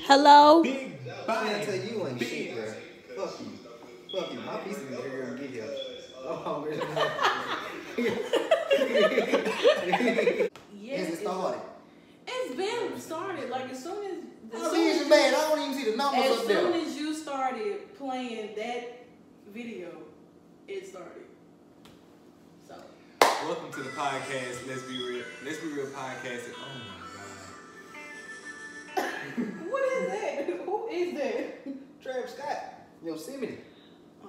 Hello? Big body. I tell you ain't shit, bro. Fuck you. Fuck you. My piece of here gonna get here. I'm hungry. Yes, Is it started? It's been started. Like as soon as I don't even see the numbers as up there. soon as you started playing that video, it started. So Welcome to the podcast. Let's be real. Let's be real podcast. Oh my god. what is that? Who is that? Travis Scott. Yosemite. Oh,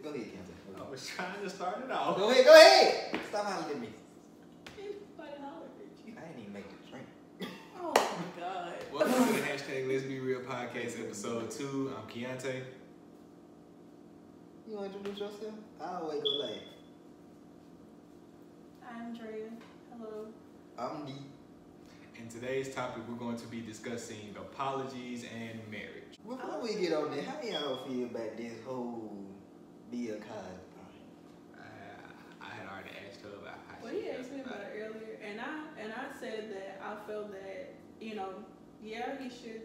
Go ahead, Kansas. I was trying to start it off. Go ahead. Stop hollering at me. Anybody holler at you? I didn't even make the drink. Oh my god. Welcome to the hashtag Let's Be Real podcast episode 2. I'm Keontae. You want to introduce yourself? I always go like, I'm Drea. Hello. I'm D. In today's topic, we're going to be discussing apologies and marriage. Before we get on there, how y'all feel about this whole Bill Cosby thing? I had already asked her about how Well, she he asked me about it earlier, and I said that I felt that he should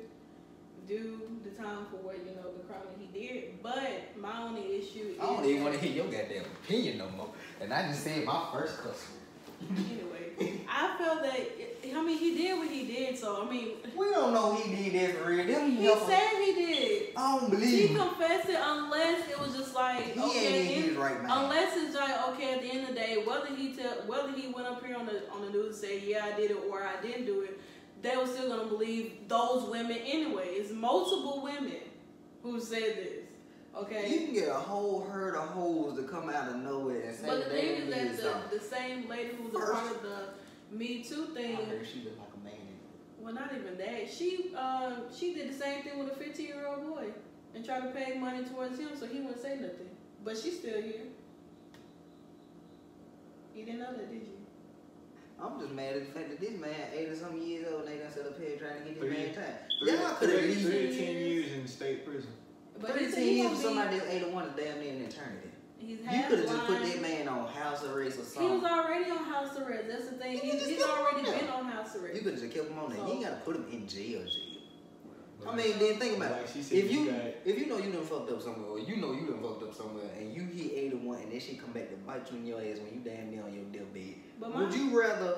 do the time for what the crime that he did. But my only issue is I don't even want to hear your goddamn opinion no more. And I just said my first cuss word. Anyway, I felt that he did what he did. So we don't know he did that for real. he said he did. I don't believe He him. confessed it unless it was just like He ain't in his right mind. Unless it's like okay, at the end of the day, whether he went up here on the news and said yeah I did it or I didn't do it, they were still gonna believe those women anyway. It's multiple women who said this. Okay. You can get a whole herd of hoes to come out of nowhere and say But the they thing is did that something. the same lady who was a part of the Me Too thing. I heard she looked like a man. Well, not even that. She did the same thing with a 15-year-old boy and tried to pay money towards him so he wouldn't say nothing. But she's still here. You didn't know that, did you? I'm just mad at the fact that this man 80-something years old and they done set up here trying to get this man time. 3 Y'all could have to least 10 years in state prison. But 13 years for somebody that's 81 is damn near an eternity. You could have just put that man on house arrest or something. He was already on house arrest. That's the thing. He's already been on house arrest. You could have just kept him on there. You ain't got to put him in jail. But I mean, then think about like it. she said, If you know you done fucked up somewhere, or you know you done fucked up somewhere, and you hit 81 and that shit come back to bite you in your ass when you damn near on your deathbed, would you rather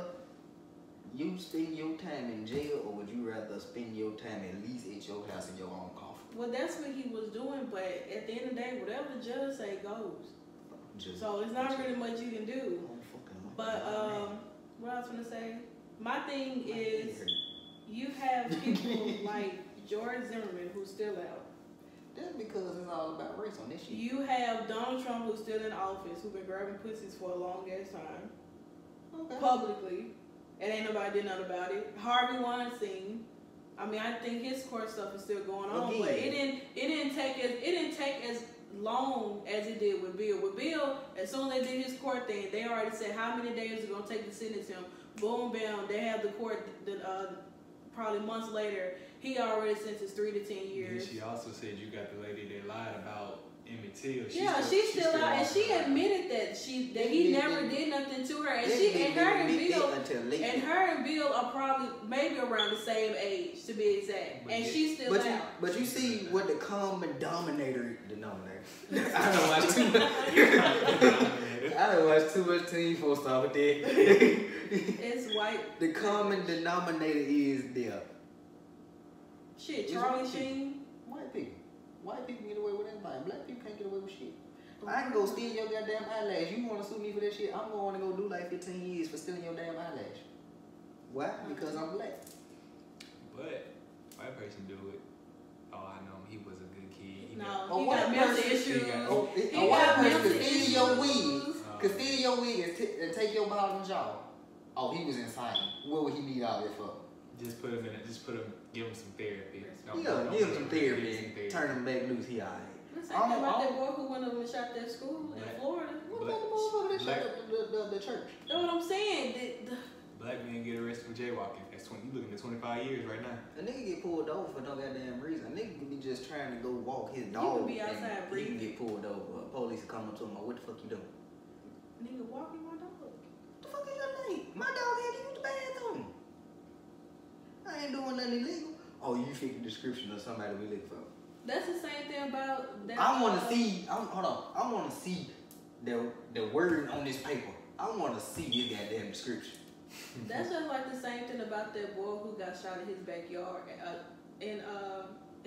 you spend your time in jail, or would you rather spend your time at least at your house in your own coffin? Well, that's what he was doing, but at the end of the day, whatever the judge say goes. So it's not really much you can do. But what I was gonna say, my thing is, you have people like George Zimmerman who's still out. That's because it's all about race on this shit. You have Donald Trump who's still in office, who's been grabbing pussies for a long ass time, publicly, and ain't nobody did nothing about it. Harvey Weinstein. I mean, I think his court stuff is still going on, but it didn't take as long as it did with Bill. With Bill, as soon as they did his court thing, they already said how many days it's gonna take to sentence him. Boom, bam, they have the court. Probably months later, he already sentenced 3 to 10 years. And she also said you got the lady that lied about Emmett Till. She's still out, and she admitted that he never did nothing to her, and her and Bill are probably maybe around the same age to be exact, and she's still out. But you see what the common denominator. I don't watch too much Team 4 stuff with that. It's white. The common denominator is there. Shit, Charlie Sheen. White people. White people get away with anything. Black people can't get away with shit. I can go steal your goddamn eyelash. You want to sue me for that shit? I'm going to go do like 15 years for stealing your damn eyelash. Why? Because I'm black. But white person do it. Oh, I know him. He was a good kid. He got mental issues. A white person could steal your wig. Could steal your wig and take your ball and jaw. Oh, he was insane. What would he need all that for? Just put him in it. Give him some therapy. Give him some therapy. Turn him back loose. He alright. Let's talk about that boy who went over and shot that school in Florida. What about the motherfucker that shot up the church? That's what I'm saying. Black men get arrested for jaywalking. That's you looking at 25 years right now. A nigga get pulled over for no goddamn reason. A nigga could be just trying to go walk his dog. You could be outside breathing. He can get pulled over. Police come up to him. What the fuck you doing? Nigga walking my dog. What the fuck is your name? My dog had to use the bathroom. I ain't doing nothing illegal. oh, you fit the description of somebody we look for. That's the same thing about that. I want to see. Hold on. I want to see the word on this paper. I want to see this goddamn description. That's just like the same thing about that boy who got shot in his backyard, in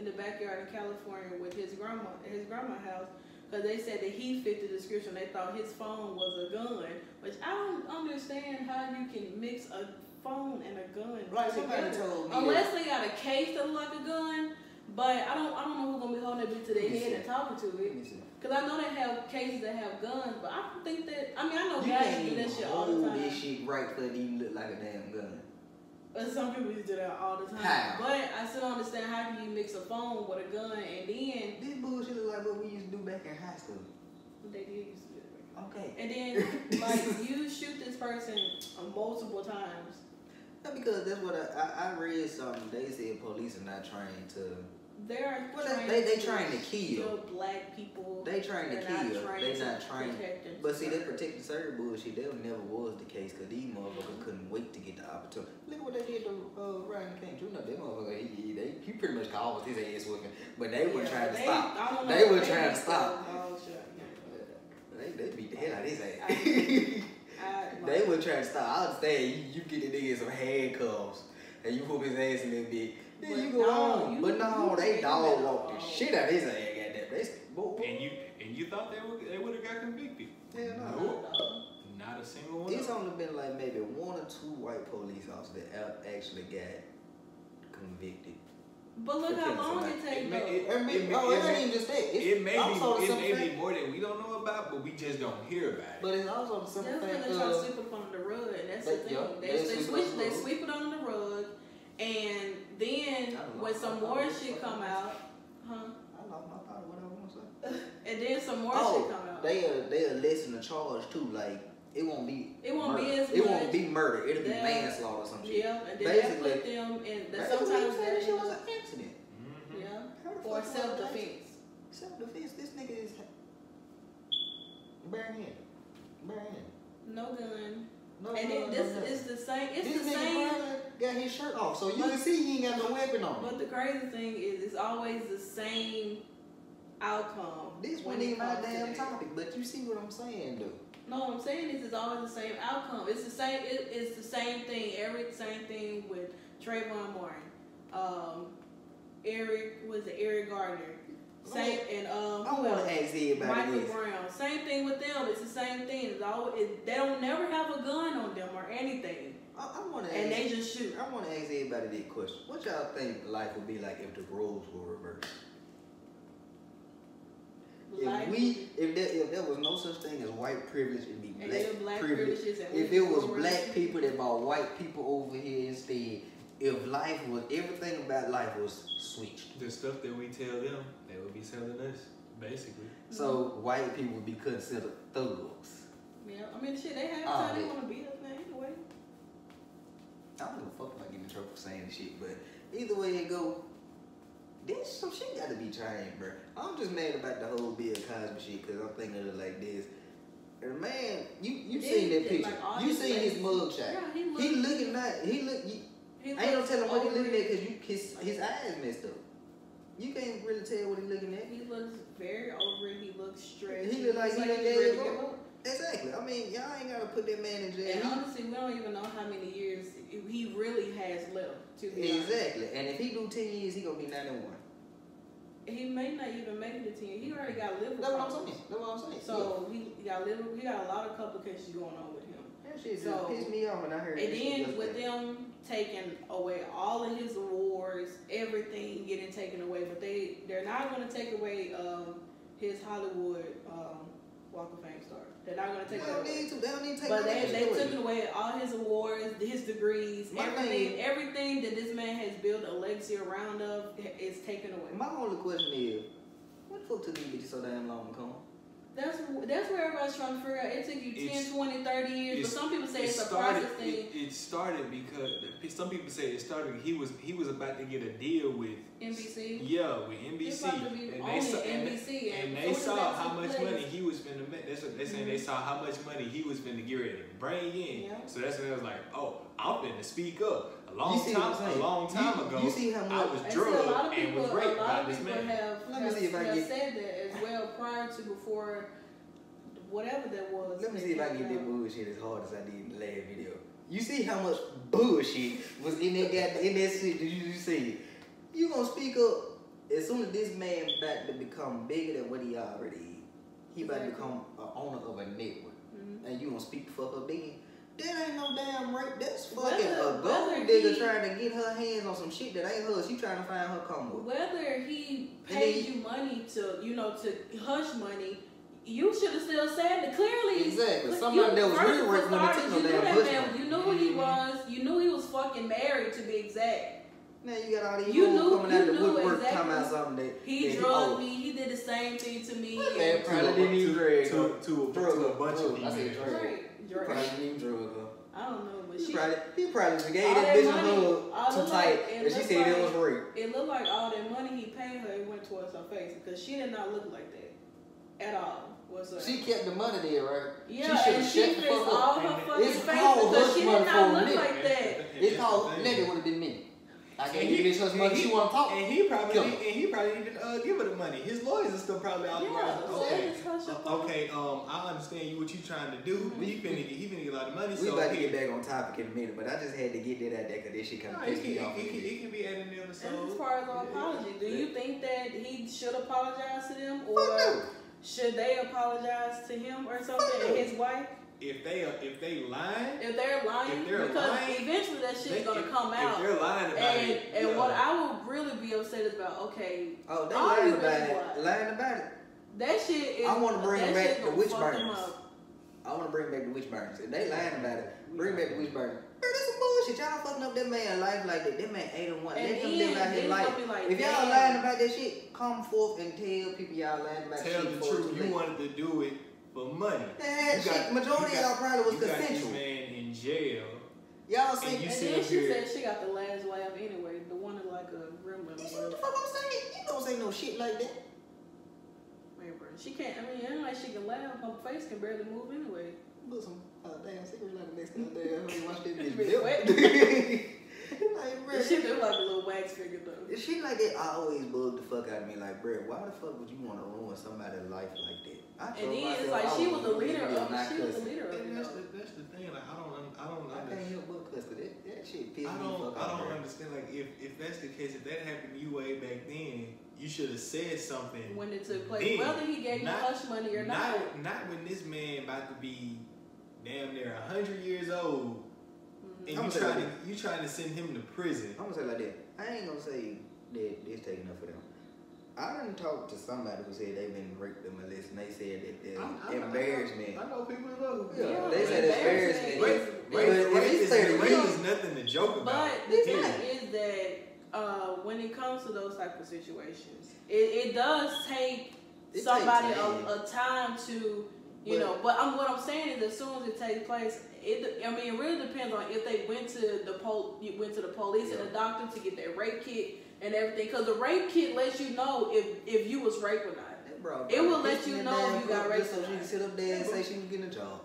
the backyard in California with his grandma's house, because they said that he fit the description. They thought his phone was a gun, which I don't understand how you can mix a phone and a gun together. Unless they got a case that look like a gun, but I don't know who's gonna be holding that bitch to their head and talking to it. Because I know they have cases that have guns, but I don't think that. I mean, I know guys do that shit all the time. This shit right for it even look like a damn gun. But some people used to do that all the time. How? But I still don't understand how do you mix a phone with a gun and then this bullshit look like what we used to do back in high school. They did used to do it. Okay. And then like you shoot this person multiple times. Not because that's what I read something. They said police are not trained to. They trying to kill black people. They trying to kill. They not trying. But see, they that protect the serve bullshit. That never was the case because these motherfuckers couldn't wait to get the opportunity. Look what they did to Ryan King. You know that motherfucker. He pretty much called his ass whipping, but they were trying to stop. They were trying to stop. They beat the hell out of his ass. They were trying to stop. I understand you get the nigga some handcuffs and you whoop his ass a little bit. Then you go on. But no, they dog walked the shit out of his ass. And you thought they would have got convicted? Hell no. Nope. Not a single one. It's only been like maybe 1 or 2 white police officers that actually got convicted. But look how long it takes. It may be more that we don't know about, but we just don't hear about it. But it's also the simple thing. They try to sweep it under the rug, and that's the thing. They sweep it under the rug, and then when some more shit come out, I lost my thought of what I was gonna say. And then some more shit come out. They'll lessen the charge too. Like it won't be murder. It'll be manslaughter or some shit. Yeah, and then basically put them in. Sometimes that shit was an accident. Yeah, or self-defense. Self-defense. This nigga is bare hand. No gun. No, and this is the same. It's this the same. Got his shirt off, so you can see he ain't got no weapon on. But the crazy thing is, it's always the same outcome. This wasn't even my damn topic, but you see what I'm saying, though. No, what I'm saying is, it's always the same outcome. It's the same. It's the same thing. Same thing with Trayvon Martin, Eric Gardner. Same and I want to ask everybody Michael Brown. Same thing with them. It's the same thing. It's always, they don't never have a gun on them or anything. I want to and they just shoot. I want to ask everybody this question: what y'all think life would be like if the roles were reversed? If there was no such thing as white privilege, it'd be black privilege. If it was black people that brought white people over here instead, if everything about life was switched. The stuff that we tell them, they would be selling us, basically. So white people would be considered thugs. Yeah, I mean, shit, they have time they want to beat us now anyway. I don't give a fuck about getting in trouble for saying this shit, but either way it go, there's some shit gotta be changed, bro. I'm just mad about the whole Bill Cosby shit because I'm thinking of it like this. And man, you seen that picture? Like you seen his mugshot? Yeah, he looking like I ain't gonna tell him what he looking at because his eyes messed up. You can't really tell what he looking at. He looks very over it. He looks stressed. He look like he done gave up. Exactly. I mean, y'all ain't gotta put that man in jail. And honestly, we don't even know how many years he really has left to be exactly. And if he do 10 years, he gonna be 91. He may not even make it to 10. He already got liver. That's what I'm saying. So he got liver. He got a lot of complications going on with him. That shit just pissed me off when I heard. And then with them taking away all of his awards, everything getting taken away, but they're not going to take away his Hollywood Walk of Fame star. They're not going to take that away. They don't need to take but they took away all his awards, his degrees, everything that this man has built a legacy around of is taken away. My only question is, what the fuck took these bitches so damn long to come? That's where everybody's trying to figure out. It took you 10, 20, 30 years, but some people say it's a process thing. It started because some people say it started. He was about to get a deal with NBC. Yeah, with NBC, and they saw how much money he was finna make. That's what they saying. They saw how much money he was finna get ready to bring in. Yeah. So that's when it was like, oh, I'm finna speak up. A A long time ago, you see how much I was drugged and was raped by this man. Have said that as well prior to before whatever that was. Let me see if I can get that bullshit as hard as I did in the last video. You see how much bullshit was in that shit? Did you see it? You gonna speak up as soon as this man about to become bigger than what he already is. He about to become an owner of a network. And you gonna speak the fuck up then? That ain't no damn rape. That's fucking a gold digger trying to get her hands on some shit that ain't hers. She trying to find her come with. Whether he paid you money to, to hush money, you should have still said it clearly. Exactly. Somebody that was really raping them to take no damn hush money. You knew who he was. You knew he was fucking married, to be exact. Now you got all these people coming out of the woodwork talking about something that he drugged me. He did the same thing to me. Man, probably didn't even drug to a bunch of people. I said drug. Probably didn't even drug her. I don't know, but he probably just gave that bitch a hug too tight, and she said it was rape. It looked like all that money he paid her, it went towards her face because she did not look like that at all. She kept the money there, right? Yeah, she fixed all her fucking face because she did not look like that. It's called nigga would have been me. I can't give this money. She want to talk. And he probably didn't give her the money. His lawyers are still probably out there. Okay, I understand what you trying to do. He finna get a lot of money. We about to get back on topic in a minute, but I just had to get that out there because this shit kind of pissed me off. It can be adding the episode. As far as our apology, do you think that he should apologize to them, or should they apologize to him or something and his wife? If they lying, because eventually that shit's gonna come out. If they're lying about it, and what I would really be upset is about, okay, they lying about it. That shit is. I want to bring back the witch burners. I want to bring back the witch burners. If they lying about it, bring back the witch burners. Bro, that's some bullshit. Y'all fucking up that man's life like that. That man 8 and 1. Let him live out his life. If y'all lying about that shit, come forth and tell people y'all lying about shit. Tell the truth. You wanted to do it for money. Majority of y'all probably was consensual. You got this man in jail. Y'all see, and then she said she got the last laugh anyway. The one that like a gremlin. You see what the fuck I'm saying? You don't say no shit like that. Man, bro, she can't. I mean, it ain't like she can laugh. Her face can barely move anyway. Put some damn cigarette like the next time damn watch that bitch. She look like a little wax figure though. Shit like that always bugged the fuck out of me. Like, bro, why the fuck would you want to ruin somebody's life like that? And then it's like she was the leader of it. She was the leader of it. That's the thing. Like, I don't I can't help but cuss, but that shit pissed me the fuck off. I don't understand. Like, if that's the case, if that happened to you way back then, you should have said something when it took place. Whether he gave you hush money or not. Not when this man about to be damn near 100 years old, and you trying to send him to prison. I'm gonna say like that. I ain't gonna say that it's taking up for them. I done talked to somebody who said they've been raped or molested, and they said that there's embarrassment. I know people who know. Yeah, they said embarrassment. Rape is nothing to joke about. But the thing is that when it comes to those type of situations, it does take somebody a time to, know. But what I'm saying is, as soon as it takes place, it really depends on if they went to the police and the doctor to get their rape kit and everything. Because the rape kit lets you know if you was raped or not. Bro, it will let you know if you got raped. So she can sit up there and say she was getting a job.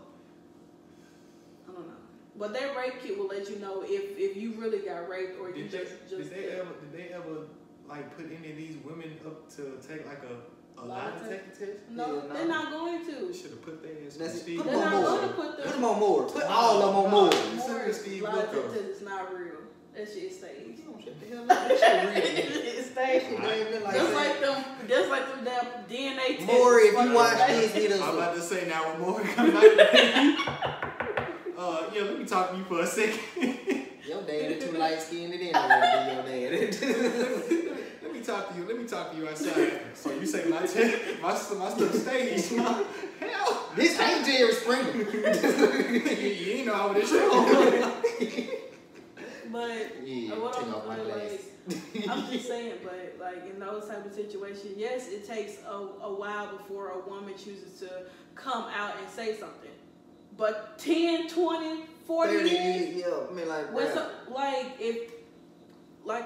I don't know. But that rape kit will let you know if you really got raped or you just. Did they ever like put any of these women up to take like a lie detector test? No, they're not going to. Should have put their ass on Steve. They're not going to put them. Put them on more. Put all of them on more. Lie detector is not real. That shit staged. Shut the hell up. That shit real. It's staged. Just like them damn DNA tests. More if you watch this, hit us. I'm about to say now when more come out. Let me talk to you for a second. Your daddy too light skinned anyway. Your daddy. Let me talk to you outside. So you say my stuff staged. Hell, this ain't Jerry Springer. you ain't know how this shit. But I'm just saying, but like in those type of situations, yes, it takes a while before a woman chooses to come out and say something. But 10, 20, 40 years, yeah, I mean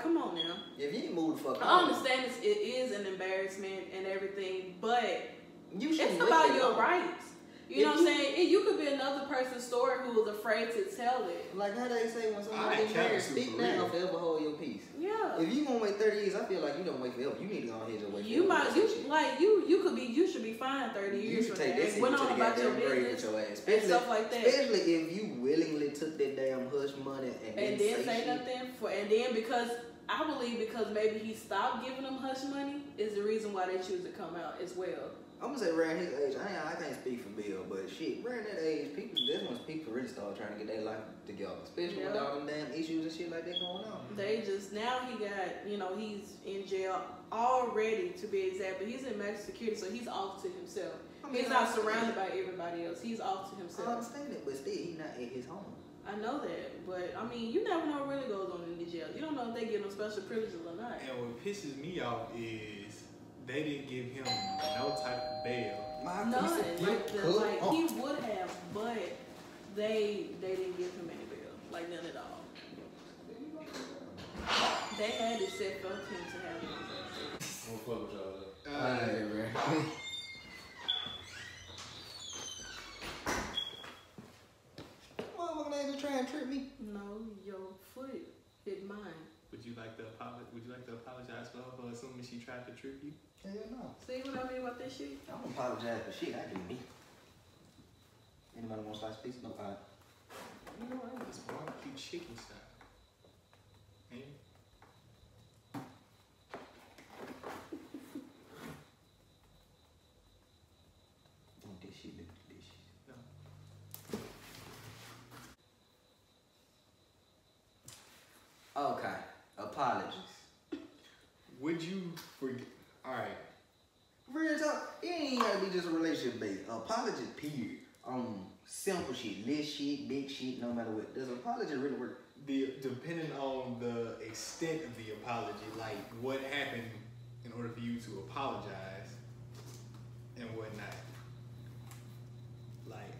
come on now. If you didn't move the fuck I understand it is an embarrassment and everything, but it's about your rights. You know what I'm saying? You could be another person's story who was afraid to tell it. Like how they say when somebody gets married, speak now, forever hold your peace. Yeah. If you gonna wait 30 years, I feel like you don't wait forever. You need to go ahead and wait. You should be fine 30 years. You should take that went on about your business and stuff like that. Especially if you willingly took that damn hush money and then say nothing and then because I believe because maybe he stopped giving them hush money is the reason why they choose to come out as well. I'm gonna say around his age, I can't speak for Bill, but shit, around that age, that's when people really start trying to get their life together, especially with all them damn issues and shit like that going on. They just, now he got, he's in jail already to be exact, but he's in maximum security, so he's off to himself. He's not surrounded by everybody else. He's off to himself. I understand it, but still, he's not at his home. I know that, but I mean, you never know what really goes on in the jail. You don't know if they give him special privileges or not. And what pisses me off is they didn't give him no type of bail. None. He would have, but they didn't give him any bail. Like none at all. They had it set for him to have it. I'm gonna fuck with y'all though. Alright, man. Motherfucker ain't just trying to trip me. No, your foot hit mine. Would you like to apologize for her assuming she tried to trip you? Hell no. See what I mean about this shit? I don't apologize for shit. I do me. Anybody want to slice pizza? No, alright. You know what? It's barbecue chicken style. Ain't it? Don't this shit look delicious. No. Okay. Apologies. Would you forget? Alright. Real talk, it ain't gotta be just a relationship based. Apology, period. Simple shit, little shit, big shit, no matter what. Does apology really work? Depending on the extent of the apology, like what happened in order for you to apologize and whatnot. Like,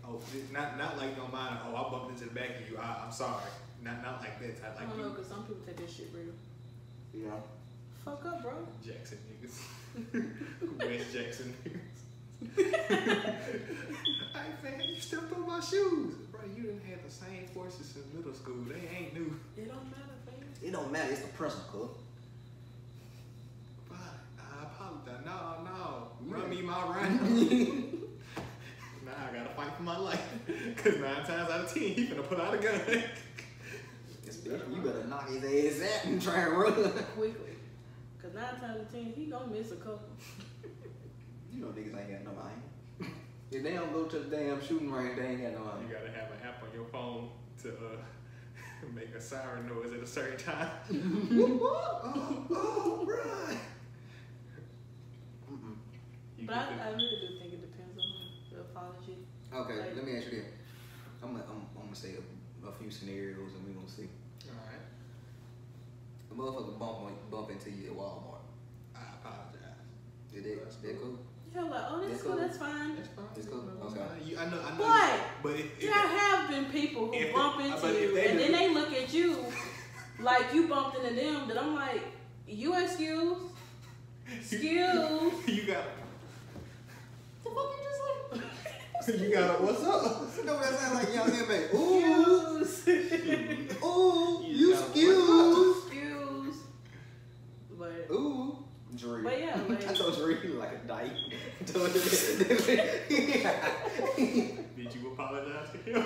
not like no mind. Oh, I bumped into the back of you. I'm sorry. Not like that type. Like I don't know, cause some people take this shit real. Yeah. Fuck up, bro. Jackson niggas. West Jackson niggas. Hey man, you stepped on my shoes. Bro, you didn't have the same forces since middle school. They ain't new. It don't matter, fam. It don't matter, it's the principle. But I apologize. No. Run me my run. Now I gotta fight for my life. Cause 9 times out of 10, he finna pull out a gun. You better knock his ass out and try and run. Quickly. Cause 9 times out of 10, he gonna miss a couple. You know niggas ain't got no mind. If they don't go to the damn shooting range, they ain't got no mind. You gotta have an app on your phone to make a siren noise at a certain time. oh, run! But I really do think it depends on the apology. Okay, let me ask you this. I'm gonna say a few scenarios and we gonna see. Alright. A motherfucker bump into you at Walmart. I apologize. Is that cool? Yeah, like, oh, that's cool, that's fine. That's fine. It's cool. Okay. I know. But if there have been people who bump into you and then they look at you like you bumped into them, that I'm like, you excuse? You got. The fuck you just like? You got a what's up? No, that sounds like young man. Ooh, you excuse. But ooh, Drew. But yeah, like, I told Drew he like a dyke. Did you apologize to him?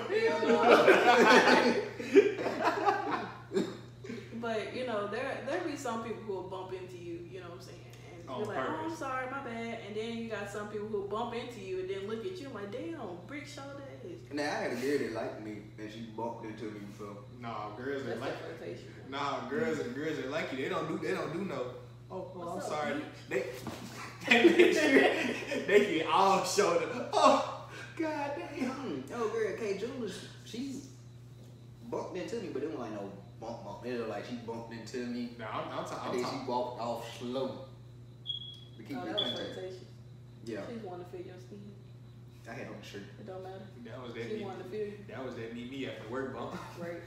But there be some people who will bump into you. You know what I'm saying? And you're like, purpose. oh, I'm sorry, my bad. And then you got some people who bump into you and then look at you like, damn, brick shoulder ass. Now I had a girl that liked me and she bumped into me before. Nah, girls that That's like flirtation. Nah, girls that like you, they don't do no. Oh, I'm sorry. They get all shoulder. Oh, god damn. Oh, girl, K. Jules, she bumped into me, but it wasn't like no bump. It was like she bumped into me. No, I'm and then she walked off slow. To keep That in was contact. flirtation. Yeah. She wanted to feel your skin. I had on the shirt. It don't matter. That was She wanted to feel you. That was that meet me after work bump. Right.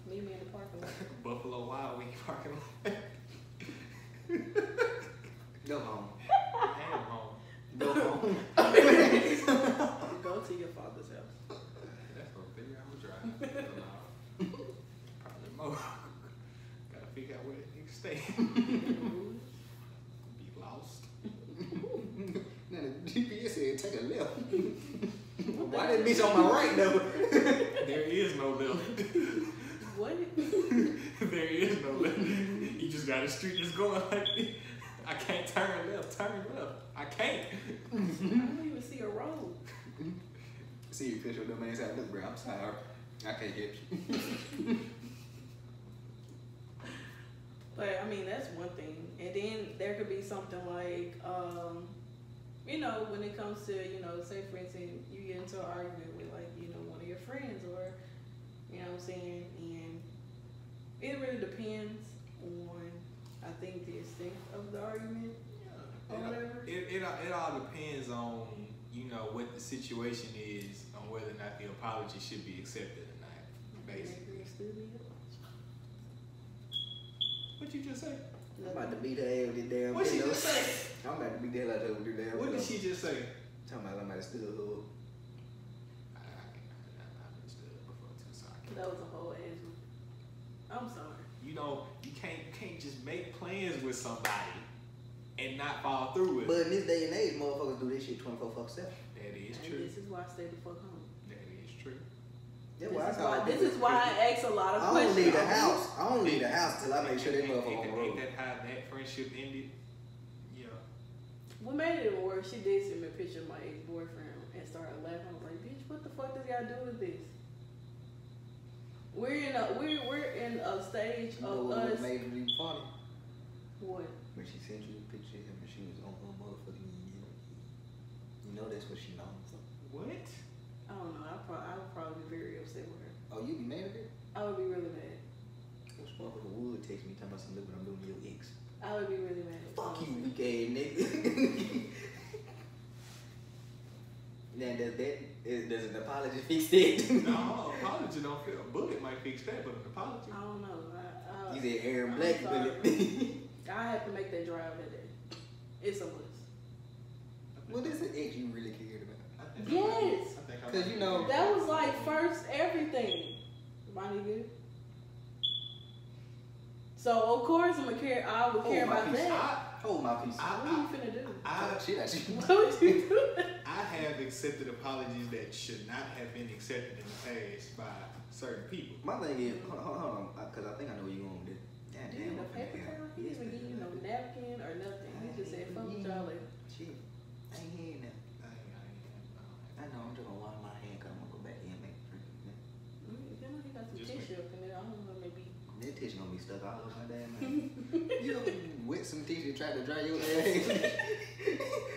Meet me in the parking lot. Buffalo Wild Wing parking lot. Go home. I am home. Go home. Go to left. Why that bitch on my right though? There is no left. What? There is no left. You just got a street that's going like this. I can't turn left. I can't. I don't even see a road. See you fish with them ass out. Look, bro, I'm sorry. I can't get you. But I mean, that's one thing. And then there could be something like, you know, when it comes to, you know, say for instance, you get into an argument with like, you know, one of your friends or, you know what I'm saying? And it really depends on, I think, the extent of the argument or whatever. It all depends on, you know, what the situation is, on whether or not the apology should be accepted or not, basically. What you just say? I'm about to beat her ass with this damn What she just say? I'm about to beat the hell out of her with this damn What did she just say? Talking about somebody stood her up. I've been stood up before too, so I can't. That was a whole ass one. I'm sorry. You know, you can't just make plans with somebody and not follow through with it. But in this day and age, motherfuckers do this shit 24/7. That is And true. this is why I stay the fuck home. That is true. This is why I ask a lot of I questions. don't leave the house. I don't leave the house till I make sure that motherfucker on the road. Ain't that how that friendship ended? Yeah. What made it even worse, she did send me a picture of my ex-boyfriend and started laughing. I was like, bitch, what the fuck does y'all do with this? We're in a stage You of know what us. made it even funny? What? When she sent you a picture of him and she was on her motherfucking you know that's what she knows. What? I don't know. I would probably be very upset with her. Oh, you be mad at it? I would be really mad. Which motherfucker would text me talking about some look what I'm doing to your ex? I would be really mad. Fuck you, weak ass nigga. Now does an apology fix that? No, apology don't feel. A bullet might fix that, but an apology. I don't know. You said Aaron Black bullet. I have to make that drive that day. It's a must. What is an ex you really cared about? Yes. Because you know that was like first everything. My nigga. So of course I would care about that. Hold my piece. What are you finna do? What would you do? I have accepted apologies that should not have been accepted in the past by certain people. My thing is, hold on, because I think I know where you're going with this. Damn, no paper towel? He didn't even give you no napkin or nothing. He just said, fuck with y'all later. Shit, I ain't hearing that. I know, I'm just gonna wash my hand because I'm gonna go back in and make a drink. You know, he got some tissue up in there. I don't know, maybe. That tissue gonna be stuck all over my damn hand. You know, wet some tissue, try to dry your ass.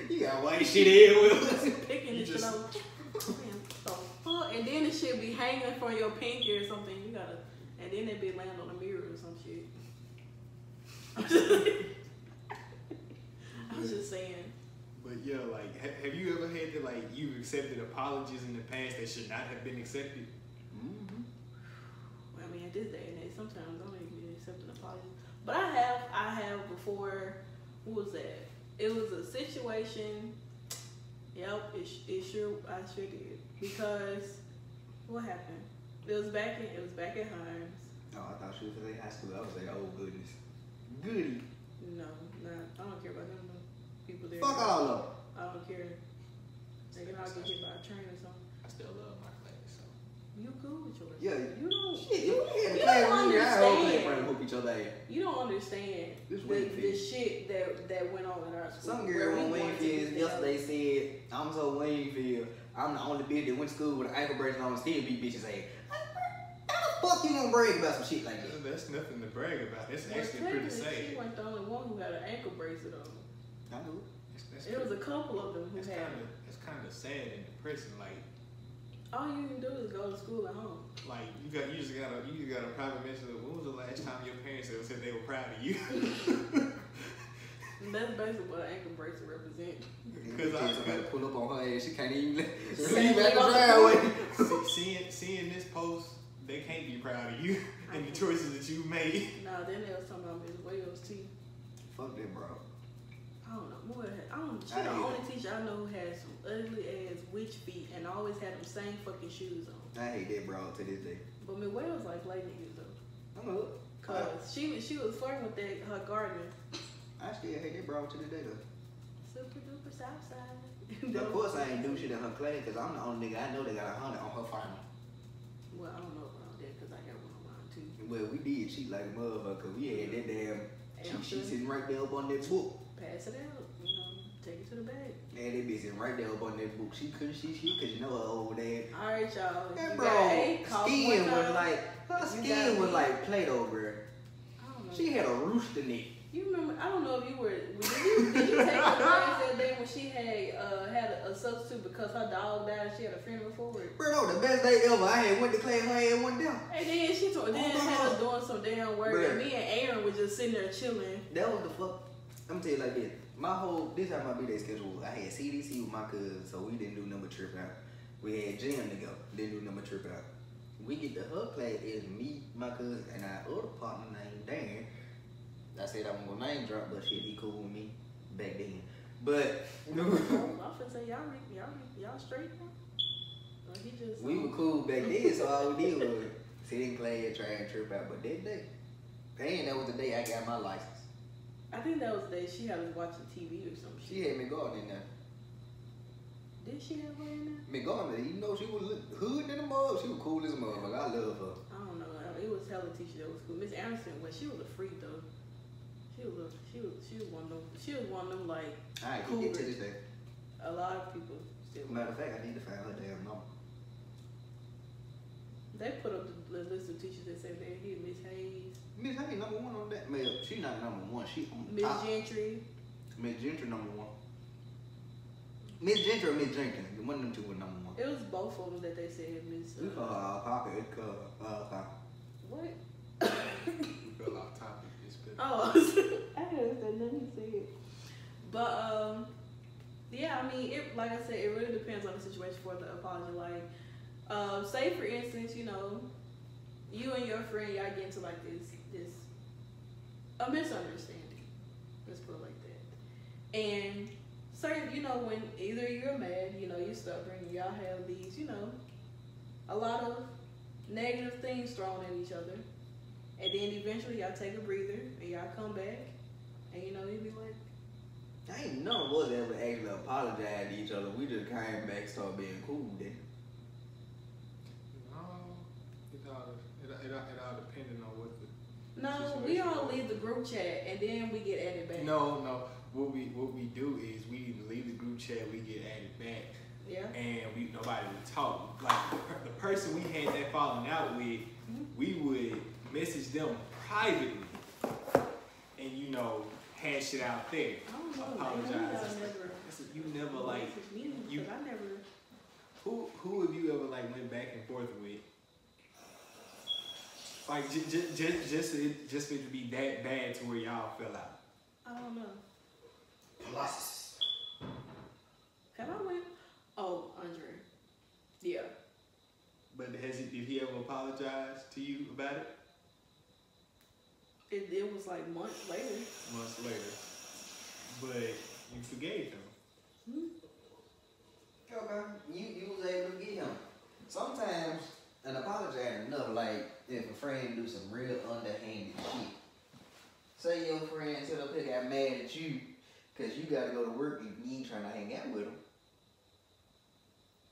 You got white shit everywhere. Picking this shit up. And then the shit be hanging from your pinky or something. You gotta, and then it be land on the mirror or some shit. I was just saying. But yeah, like, have you ever had to, like, you've accepted apologies in the past that should not have been accepted? Mm-hmm. Well, I mean, at this day and age, sometimes I don't even accept an apology. But I have before. What was that? It was a situation. Yep, I sure did. Because what happened? It was back at Hines. Oh, I thought she was in high school. I was like, oh goodness, goody. No, I don't care about them people there. Fuck all of them. I don't care. They can all get hit by a train or something. I still love my class, so. You cool with yours? Yeah. You don't. Shit, you don't understand. Whoop each other ass. You don't understand the shit that went on in our school. Some girl on Waynefield yesterday said, I'm so Waynefield, I'm the only bitch that went to school with an ankle bracelet on and still beat bitches ass. How the fuck you gonna brag about some shit like that? That's nothing to brag about. That's Well, actually pretty sad. She wasn't the only one who had an ankle bracelet on. I know. It was a couple of them who had it. It's kind of sad and depressing. Like, all you can do is go to school at home. Like you just gotta probably mention when was the last time your parents ever said they were proud of you? That's basically what an ankle bracelet represents. Because I gotta pull up on her ass. She can't even leave at the driveway. seeing this post, they can't be proud of you and the choices that you made. Nah, then they was talking about Miss Wales teeth. Fuck that, bro. I don't know. She's the only teacher I know who had some ugly ass witch feet and always had them same fucking shoes on. I hate that, bro, to this day. But Miss Wales like late niggas though. I know. Cause she was flirting with her gardener. I still hate that, bro, to this day though. Super duper Southside. Of course, I ain't do shit in her class because I'm the only nigga I know that got 100 on her final. Well, I don't know about that because I got one on mine too. Well, we did cheat like a motherfucker. We had that damn cheat sheet sitting right there up on that book. Pass it out, take it to the bag. Man, that bitch sitting right there up on that book. She couldn't cheat sheet because you know her old dad. Alright, y'all. And bro, skin was like, her skin was like Play-Doh, bro. She had a rooster neck. You remember? I don't know if you were. Did you take her class that day when she had a substitute because her dog died and she had a funeral for it? Bro, no, the best day ever. I had went to class, her ass went down. And then she told, had us doing some damn work, and me and Aaron was just sitting there chilling. That was the fuck. I'm gonna tell you like this. This how my B-Day schedule was. I had CDC with my cousins, so we didn't do number trip out. We had gym to go, didn't do number trip out. We get to her class is me, my cousin, and our other partner named Dan. I said I wasn't gonna name drop, but shit, he cool with me back then. But I'm finna say y'all straight now. Or he just we were cool back then, so all we did was sit in class, try and trip out. But that day, and that was the day I got my license. I think that was the day she had us watching TV or something. She had me going in there. Did she have her in there? Me going there, even though she was hood in the mug, she was cool as a motherfucker. I love her. I don't know. It was hella teacher that was cool. Miss Anderson, well, she was a freak though. She was one of them like I ain't get to this day. A lot of people still. Matter of fact, I need to find her damn number. They put up the list of teachers that say they're here. Miss Hayes. Miss Hayes number one on that. Man, she not number one. She on Miss top. Gentry. Miss Gentry number one. Miss Gentry or Miss Jenkins? One of them two were number one. It was both of them that they said Miss. We call her Parker. It's called What? We fell off topic. It's good. Oh, I didn't understand nothing he said. But yeah, I mean, it like I said, it really depends on the situation for the apology. Like, say for instance, you and your friend, y'all get into like this a misunderstanding. Let's put it like that. And say, when either you're mad, you're stubborn, y'all have these, a lot of negative things thrown at each other. And then eventually y'all take a breather and y'all come back and you be like, ain't none of us ever actually apologized to each other. We just came back, started being cool then. No, it all depending on what the no, we all leave the group chat and then we get added back. No. What we do is we leave the group chat, we get added back. Yeah. And nobody would talk. Like the person we had that falling out with, we would message them privately and hash it out there. I don't know. Apologize. You never like you. I never. Who have you ever like went back and forth with? Like just for it to be that bad to where y'all fell out. I don't know. Plus. Have I went? Oh, Andre. Yeah. But did he ever apologize to you about it? It was like months later. Months later. But you forgave him. Okay. You was able to get him. Sometimes an apology ain't enough. Like if a friend do some real underhanded shit. Say your friend sit up here got mad at you because you gotta go to work and you ain't trying to hang out with him.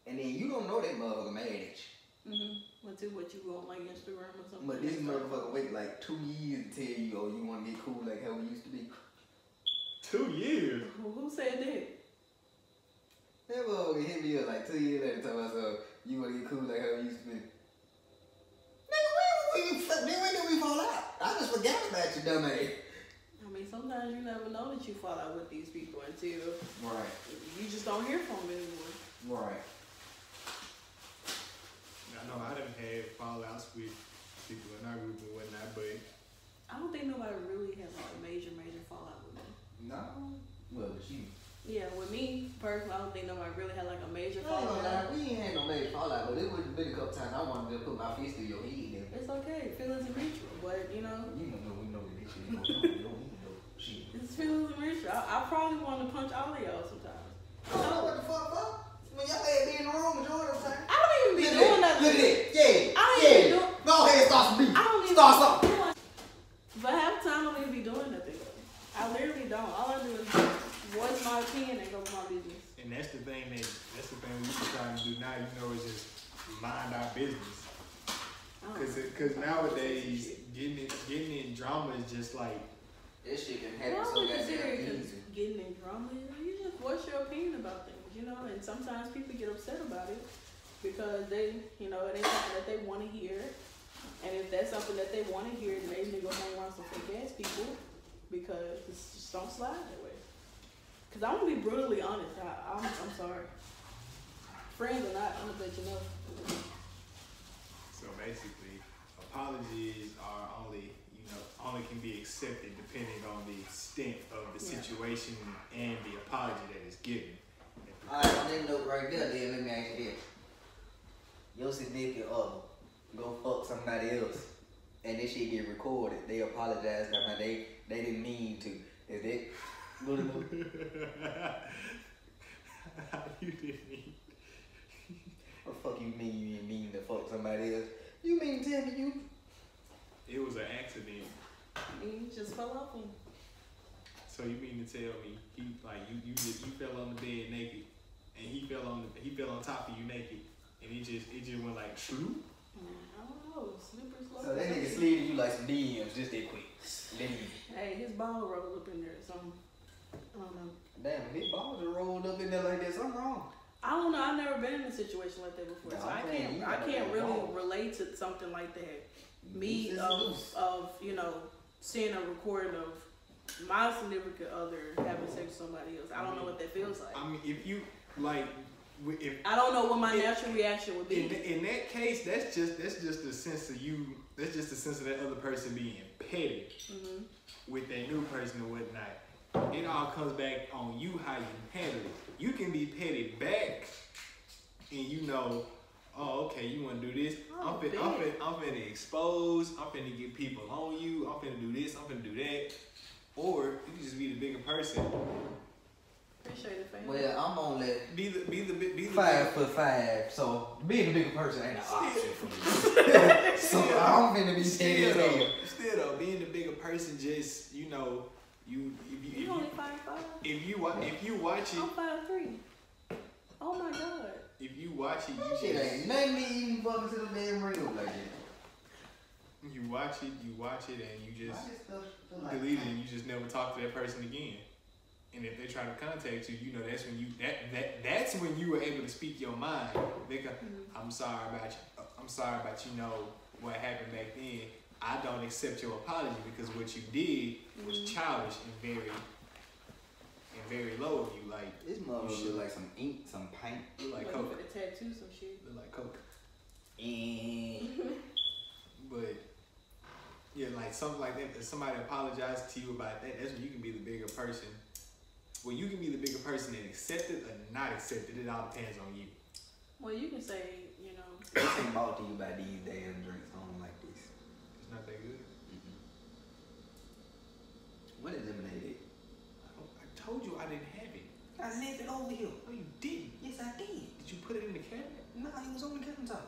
And then you don't know that motherfucker mad at you. What you go on like Instagram or something? But this motherfucker wait like 2 years to tell you, oh, you want to get cool like how we used to be. 2 years? Who said that? That motherfucker hit me up like 2 years later talking about, so you want to get cool like how we used to be. Nigga, when did we fall out? I just forgot about you, dumb ass. I mean, sometimes you never know that you fall out with these people until you just don't hear from them anymore. Right. I know I done had fallouts with people in our group and whatnot, but I don't think nobody really had like a major fallout with me. No. Well, with you. Yeah, with me personally, I don't think nobody really had like a major fallout. We ain't had no major fallout, but it would have been a couple times I wanted to put my fist through your head. It's okay, feelings are mutual, but You know we know that this shit is shit. It's feelings are mutual. I probably want to punch all of y'all sometimes. Oh, what the fuck? When y'all ain't be in the room majority of the time. I don't even be doing nothing. Look at it. Yeah. I don't even do. Go ahead, start some beef. I don't even start something. But half the time I don't even be doing nothing. I literally don't. All I do is voice my opinion and go with my business. And that's the thing we trying to do now. You know, is just mind our business. Because nowadays, getting in drama is just like. This shit can happen so goddamn easy. Getting in drama, you just voice your opinion about things, you know. And sometimes people get upset about it because they, you know, it ain't something that they want to hear. And if that's something that they want to hear, then they need to go hang around some fake ass people because it just don't slide that way. Because I'm gonna be brutally honest. I'm sorry. Friends or not, I'm gonna let you know. So basically, apologies are only can be accepted depending on the extent of the situation and the apology that is given. Alright, on that note right there, then let me ask you this. Your significant other go fuck somebody else and this shit get recorded. They apologize now they didn't mean to. Is that good enough? You didn't mean. What the fuck you mean you didn't mean to fuck somebody else? You mean tell me you? It was an accident. He just fell off him. So you mean to tell me you fell on the bed naked and he fell on top of you naked and it just went like shoo? I don't know, slippery slope. So that nigga slid to you like some DMs just that quick. Hey, his ball rolled up in there or something. I don't know. Damn, his balls are rolled up in there like that. Something wrong. I don't know. I've never been in a situation like that before, so I can't really relate to something like that. Me of you know, seeing a recording of my significant other having sex with somebody else. I don't know what that feels like. I mean, if you like, if I don't know what my natural reaction would be. In that case, that's just the sense of you. That's just the sense of that other person being petty with that new person or whatnot. It all comes back on you how you handle it. You can be petty back, and you know, oh, okay, you want to do this. I'm finna expose. I'm finna get people on you. I'm finna do this. I'm finna do that. Or you can just be the bigger person. Appreciate it, fam. Well, I'm only be the 5'5", so being a bigger person ain't an option for me. So I'm finna be still though, being the bigger person, just you know, you only 5'5". If you watch it, I'm 5'3". Oh my god. If you watch it, shit ain't nothing me even fucking to the damn ring like that. You watch it, and you just delete it, and you just never talk to that person again. And if they try to contact you, you know that's when that's when you were able to speak your mind. They go, I'm sorry about you know what happened back then. I don't accept your apology because what you did was childish and very low of you. Like this motherfucker look like some ink, some paint. Look like coke. For the tattoo, some shit. Look like coke. But yeah, like something like that. If somebody apologizes to you about that, that's when you can be the bigger person. Well, you can be the bigger person and accept it or not accept it. It all depends on you. Well, you can say, you know. This ain't brought to you by these damn drinks on like this. It's not that good. What eliminated? I told you I didn't have it. I left it over here. No, you didn't. Yes, I did. Did you put it in the cabinet? No, it was on the countertop.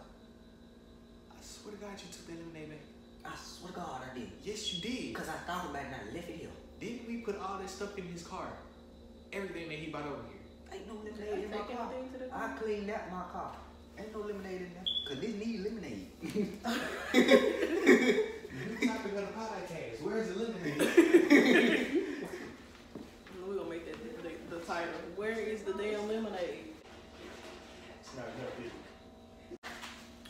I swear to God, you took that lemonade back. I swear to God, I did. Yes, you did. Because I thought about it and I left it here. Didn't we put all that stuff in his car? Everything that he bought over here. Ain't no lemonade in my car. I cleaned out my car. Ain't no lemonade in there. Because this needs lemonade. New topic of the podcast. Where's the lemonade? We're going to make that the title. Where is the damn lemonade? It's not enough, is it?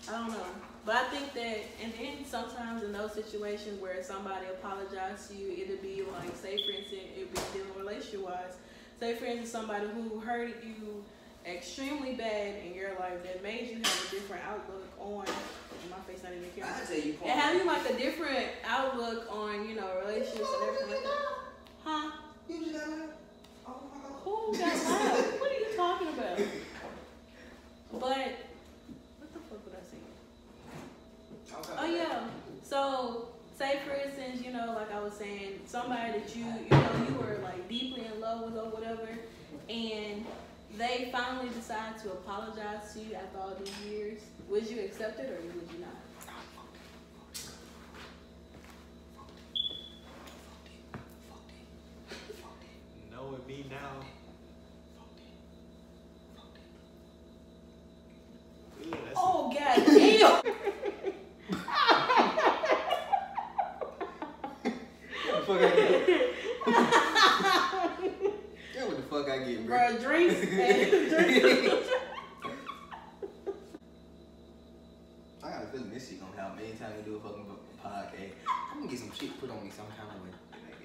I don't know. But I think that, and then sometimes in those situations where somebody apologizes to you, it'll be like, say for instance, it'll be dealing relationship-wise. Say for instance, somebody who hurt you extremely bad in your life that made you have a different outlook on, my face not even camera. I tell you, and have you like a different outlook on, you know, relationships and everything like that. Huh? You just got loud. Oh my God. Who got loud? What are you talking about? But what the fuck would I say? Okay. Oh yeah. So say for instance, you know, like I was saying, somebody that you know you were like deeply in love with or whatever, and they finally decide to apologize to you after all these years. Would you accept it or would you not? No, it be Now. Oh, god damn! What the fuck I get? That's what the fuck I get, bro. Bro, drinks and drinks. I got a feeling this shit gonna happen anytime we do a fucking podcast. I'm gonna get some shit put on me some kind of way.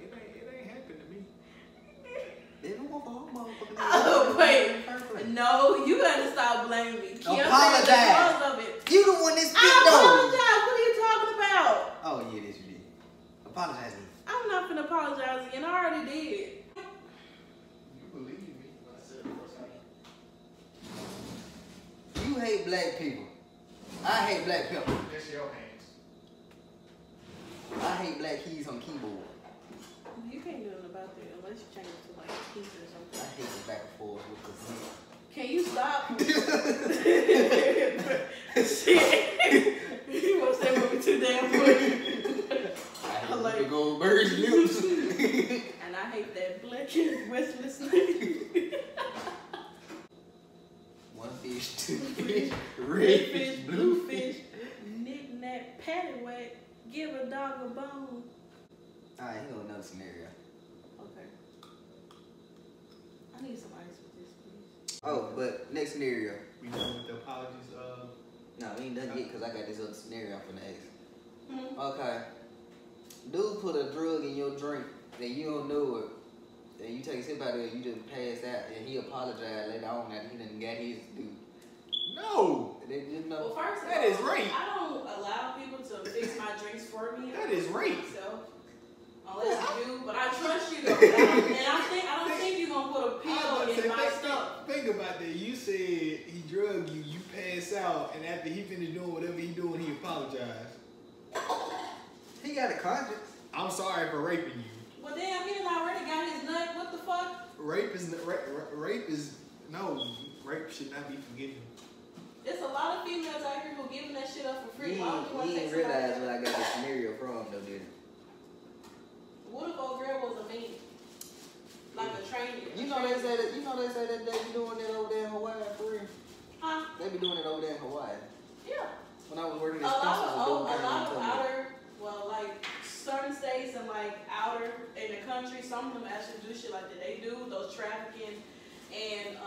It ain't happened to me. They don't want for motherfucking. Oh, wait. No, you gotta stop blaming me. Apologize. Of it. You the one that spit I those. apologize. What are you talking about? Oh yeah, that's you did. Apologize to me. I'm not gonna apologize again. I already did. You believe me when I said it. You hate black people. I hate black people. That's your hands. I hate black keys on keyboard. You can't do nothing about that unless you change it to like keys or I something. hate the back and forth with the Can you stop? Shit. You want to say movie too damn quick. I hate like the gold bird's lips. And I hate that black and restless name. One fish, two fish, red fish, blue fish. Knick-knack, paddywhack, give a dog a bone. Alright, here goes another scenario. Okay. I need some ice with this, please. Oh, but next scenario. We done with the apologies. No, we ain't done yet because I got this other scenario I'm finna ask. Hmm. Okay. Dude put a drug in your drink and you don't know it. And you take a sip out of it and you just pass out and he apologized later on that he done got his dude. No! They just know. Well, first of That all, is rape. I don't allow people to fix my drinks for me. That is rape. Myself. Unless you do, but I trust you though. I don't think you're gonna put a pill in my stuff. Think about that. You said he drugged you, you pass out, and after he finished doing whatever he doing, he apologized. He got a conscience. I'm sorry for raping you. Well, damn, he done already got his nut. What the fuck? Rape is no. Rape should not be forgiven. There's a lot of females out here who giving that shit up for free. Why would you want You to take ain't realize where I got the scenario from though, did you? What if old girl was a man? Like a trainer? You know they say that they be doing it over there in Hawaii for real. Huh? They be doing it over there in Hawaii. Yeah. When I was working A in lot Spencer, of outer, well, like certain states and like outer in the country, some of them actually do shit like that. They do those trafficking and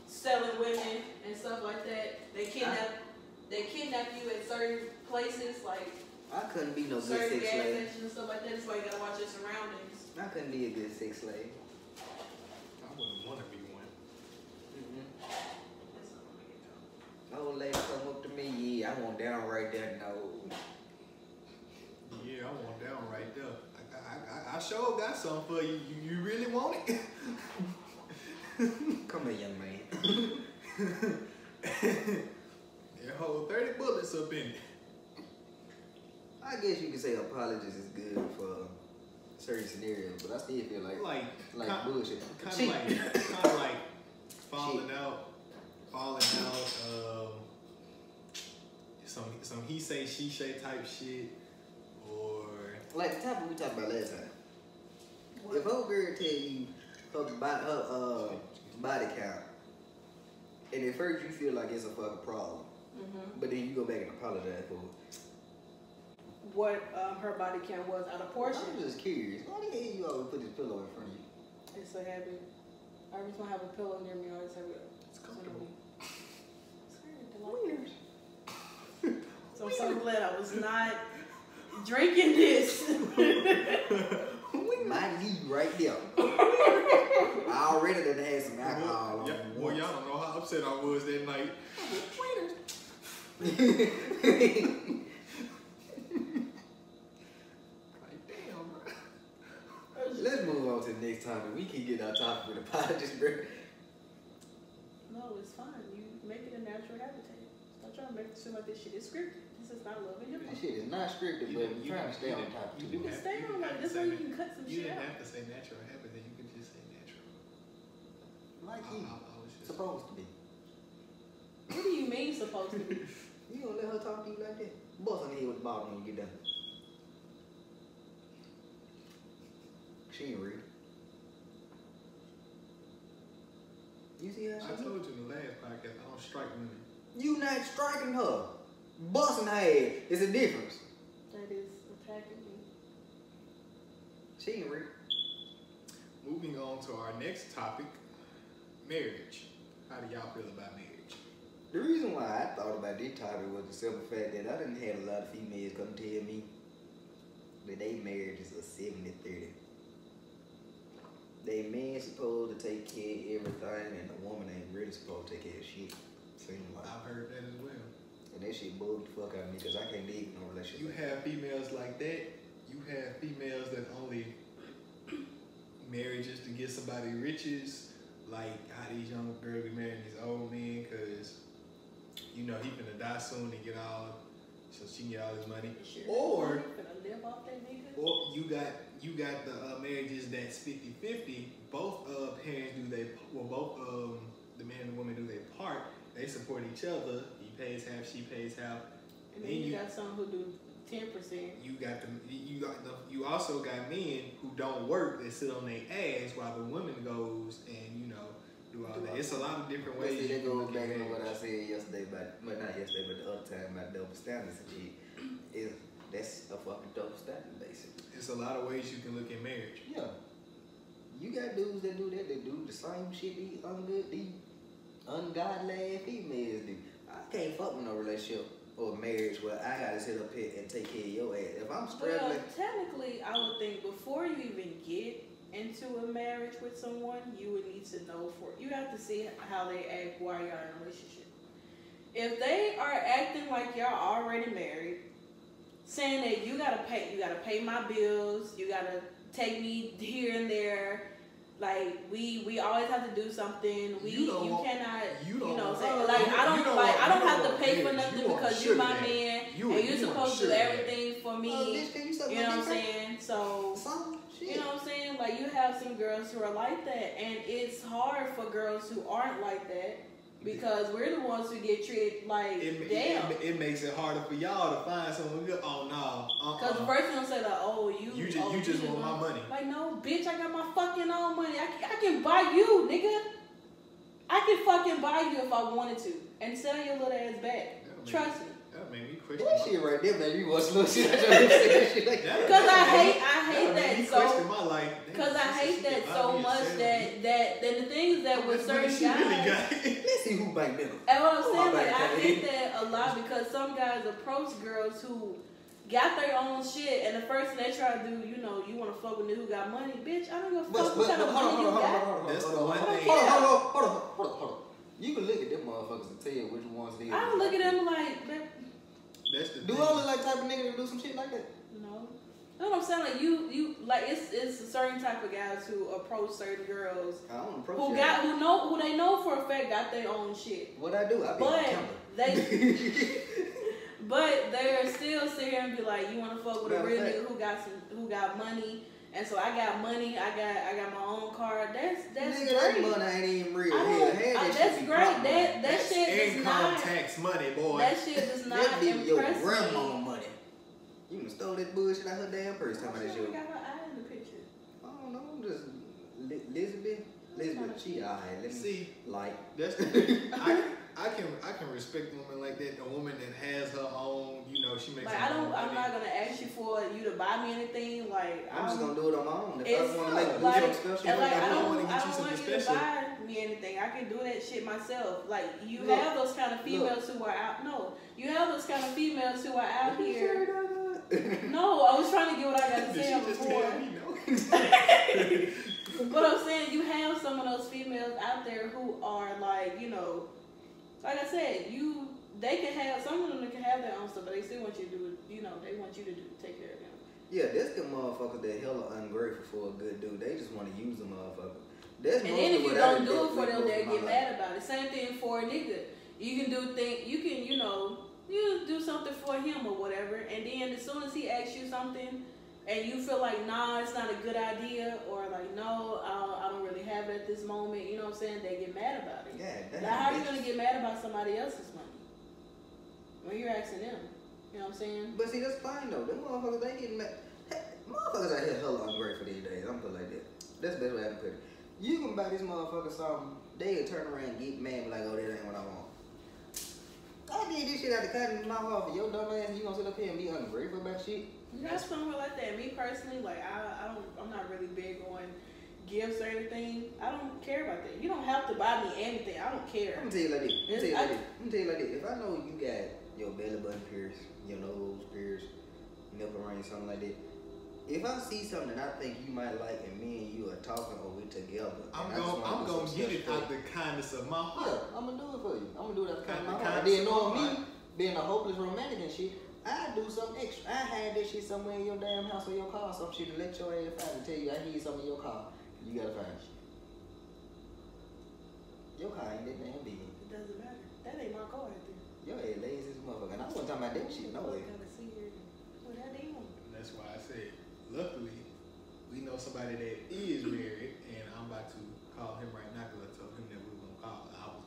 selling women and stuff like that. They kidnap you at certain places, like I couldn't be no good certain sex gas slave. stations and stuff like that. That's why you gotta watch your surroundings. I couldn't be a good sex slave. I wouldn't want to be one. That's not gonna make it though. Old lady come up to me, yeah, I want down right there, no. Yeah, I want that one right there. I sure got something for you. You really want it? Come here, young man. There hold 30 bullets up in it. I guess you could say apologies is good for certain scenarios, but I still feel like bullshit. Kind of like falling out. Some he say she say type shit, or like the topic we talked about last time. If old girl tell you her body count, and at first you feel like it's a fucking problem, but then you go back and apologize for it. What her body count was out of portion. I'm just curious. Why the hell you always put this pillow in front of you? It's a habit. I always want to have a pillow near me. I always have it. it's comfortable. Weird. So I'm so glad I was not drinking this. My knee right there. I already done had some alcohol on me. Well, y'all don't know how upset I was that night. Let's move on to the next topic. We can get our topic with apologies, bro. No, it's fine. You make it a natural habitat. Stop trying to make it seem like this shit is scripted. This is not love and hip hop. This shit is not scripted, but we're trying to stay on topic. You can stay on like this way. You can cut some You shit didn't out. have to say natural habitat. You could just say natural. Like you. I was just Supposed to be. What do you mean supposed to be? You gonna let her talk to you like that? Bust on the head with the bottle when you get done. She ain't real. You see how I told you in the last podcast, I don't strike women. You not striking her. Busting her head. It's a difference. That is attacking me. She ain't real. Moving on to our next topic, marriage. How do y'all feel about marriage? The reason why I thought about this topic was the simple fact that I done had a lot of females come tell me that they marriage is a 70-30. They man supposed to take care of everything and the woman ain't really supposed to take care of shit. Seems like. I've heard that as well. And that shit bugged the fuck out of me because I can't live in no relationship. You have females like that. You have females that only marry just to get somebody riches. Like how these young girls be marrying these old men because, you know, he finna die soon and get all, so she can get all his money. Sure. Or live off that nigga. Or you got the marriages that's 50-50. Both parents do both the man and the woman do their part. They support each other. He pays half, she pays half. And then you got some who do 10%. You also got men who don't work, that sit on their ass while the woman goes and, you know, do all that. It's a lot of different ways. See, that goes back to what I said yesterday but not yesterday, but the other time about double standards and shit. That's a fucking double standard, basically. It's a lot of ways you can look at marriage. Yeah. You got dudes that do that, that do the same shit these ungodly females do. I can't fuck with no relationship or marriage where I gotta sit up here and take care of your ass. If I'm struggling. Well, technically, I would think before you even get into a marriage with someone, you would need to know you have to see how they act while you're in a relationship. If they are acting like y'all already married, saying that you gotta pay my bills, you gotta take me here and there, like we always have to do something. I don't have to pay for nothing because you're my man and you're supposed to do everything for me. You know what I'm saying? So you know what I'm saying? Like you have some girls who are like that, and it's hard for girls who aren't like that. Because we're the ones who get treated like damn. It makes it harder for y'all to find someone good. Oh no. Because the person will say like, oh you just want my money. Like no, bitch, I got my fucking own money. I can buy you, nigga. I can fucking buy you if I wanted to, and sell your little ass back. Trust me. That made me question. That shit right there made me watch little shit. Because I hate that so. My life. Because I hate that so much that the things that with certain guys. Let's see who back then. And what I'm saying, like I hate that a lot because some guys approach girls who got their own shit, and the first thing they try to do, you know, you want to fuck with nigga who got money, bitch. I don't give a fuck what kind of money you got. That's the one thing. Hold on. You can look at them motherfuckers and tell which ones they. I don't look at them like that. Do I look like type of nigga to do some shit like that? No. You know what I'm saying? Like you like it's a certain type of guys who approach certain girls I don't approach who they know for a fact got their own shit. What I do, but they're still sit here and be like, you want to fuck with a real nigga who got money, and so I got money, I got my own car. That's nigga, great. That money ain't even real. That's great. That shit does not income tax money, boy. That shit does not that be your impress grandma me. money. You done stole that bullshit out her damn purse. Talking about that shit. Got her eye in the picture. I don't know. I'm just Elizabeth. She alright. Let me see. Like that's the thing. I can respect a woman like that. A woman that has her own. You know, she makes. Like I'm not gonna ask you for you to buy me anything. Like I'm just gonna do it on my own. If it's I want to make like, special, I don't want you to buy me anything. I can do that shit myself. Like you have those kind of females who are out. No, you have those kind of females who are out here. No, I was trying to get what I got to say before. But I'm saying you have some of those females out there who are like, you know, like I said, they can have, some of them can have their own stuff, but they still want you to do it, you know, they want you to take care of them. Yeah, that's the motherfuckers that hella ungrateful for a good dude. They just want to use a motherfucker. That's and then if you don't do it for them, they'll get mad about it. Same thing for a nigga. You can you do something for him or whatever, and then as soon as he asks you something, and you feel like, nah, it's not a good idea, or like, no, I don't really have it at this moment, you know what I'm saying? They get mad about it. Yeah, now, how are you going to get mad about somebody else's money when you're asking them? You know what I'm saying? But see, that's fine, though. Them motherfuckers, they getting mad. Motherfuckers out here hella ungrateful these days. I'm put it like that. That's the best way I can put it. You can buy this motherfucker something, they'll turn around and get mad and be like, oh, that ain't what I want. I did this shit out the cotton in my heart for your dumb ass and you gonna sit up here and be ungrateful about shit? You got something like that. Me personally, like I'm not really big on gifts or anything. I don't care about that. You don't have to buy me anything. I don't care. I'm gonna tell you like this. If I know you got your belly button pierced, your nose pierced, nipple ring, something like that. If I see something that I think you might like and me and you are talking or we together, I'm gonna get it out the kindness of my heart. Yeah, I'm gonna do it for you. I'm gonna do it out the kindness of my heart. And then knowing me being a hopeless romantic and shit, I do something extra. I had that shit somewhere in your damn house or your car or some shit to let your ass find and tell you I need something in your car. You gotta find it. Your car ain't that damn big. It doesn't matter. That ain't my car right there. Your ass lazy as a motherfucker. And I wasn't talking about that shit, no way. That's why I said, luckily, we know somebody that is married, and I'm about to call him right now because I told him that we were gonna call. I was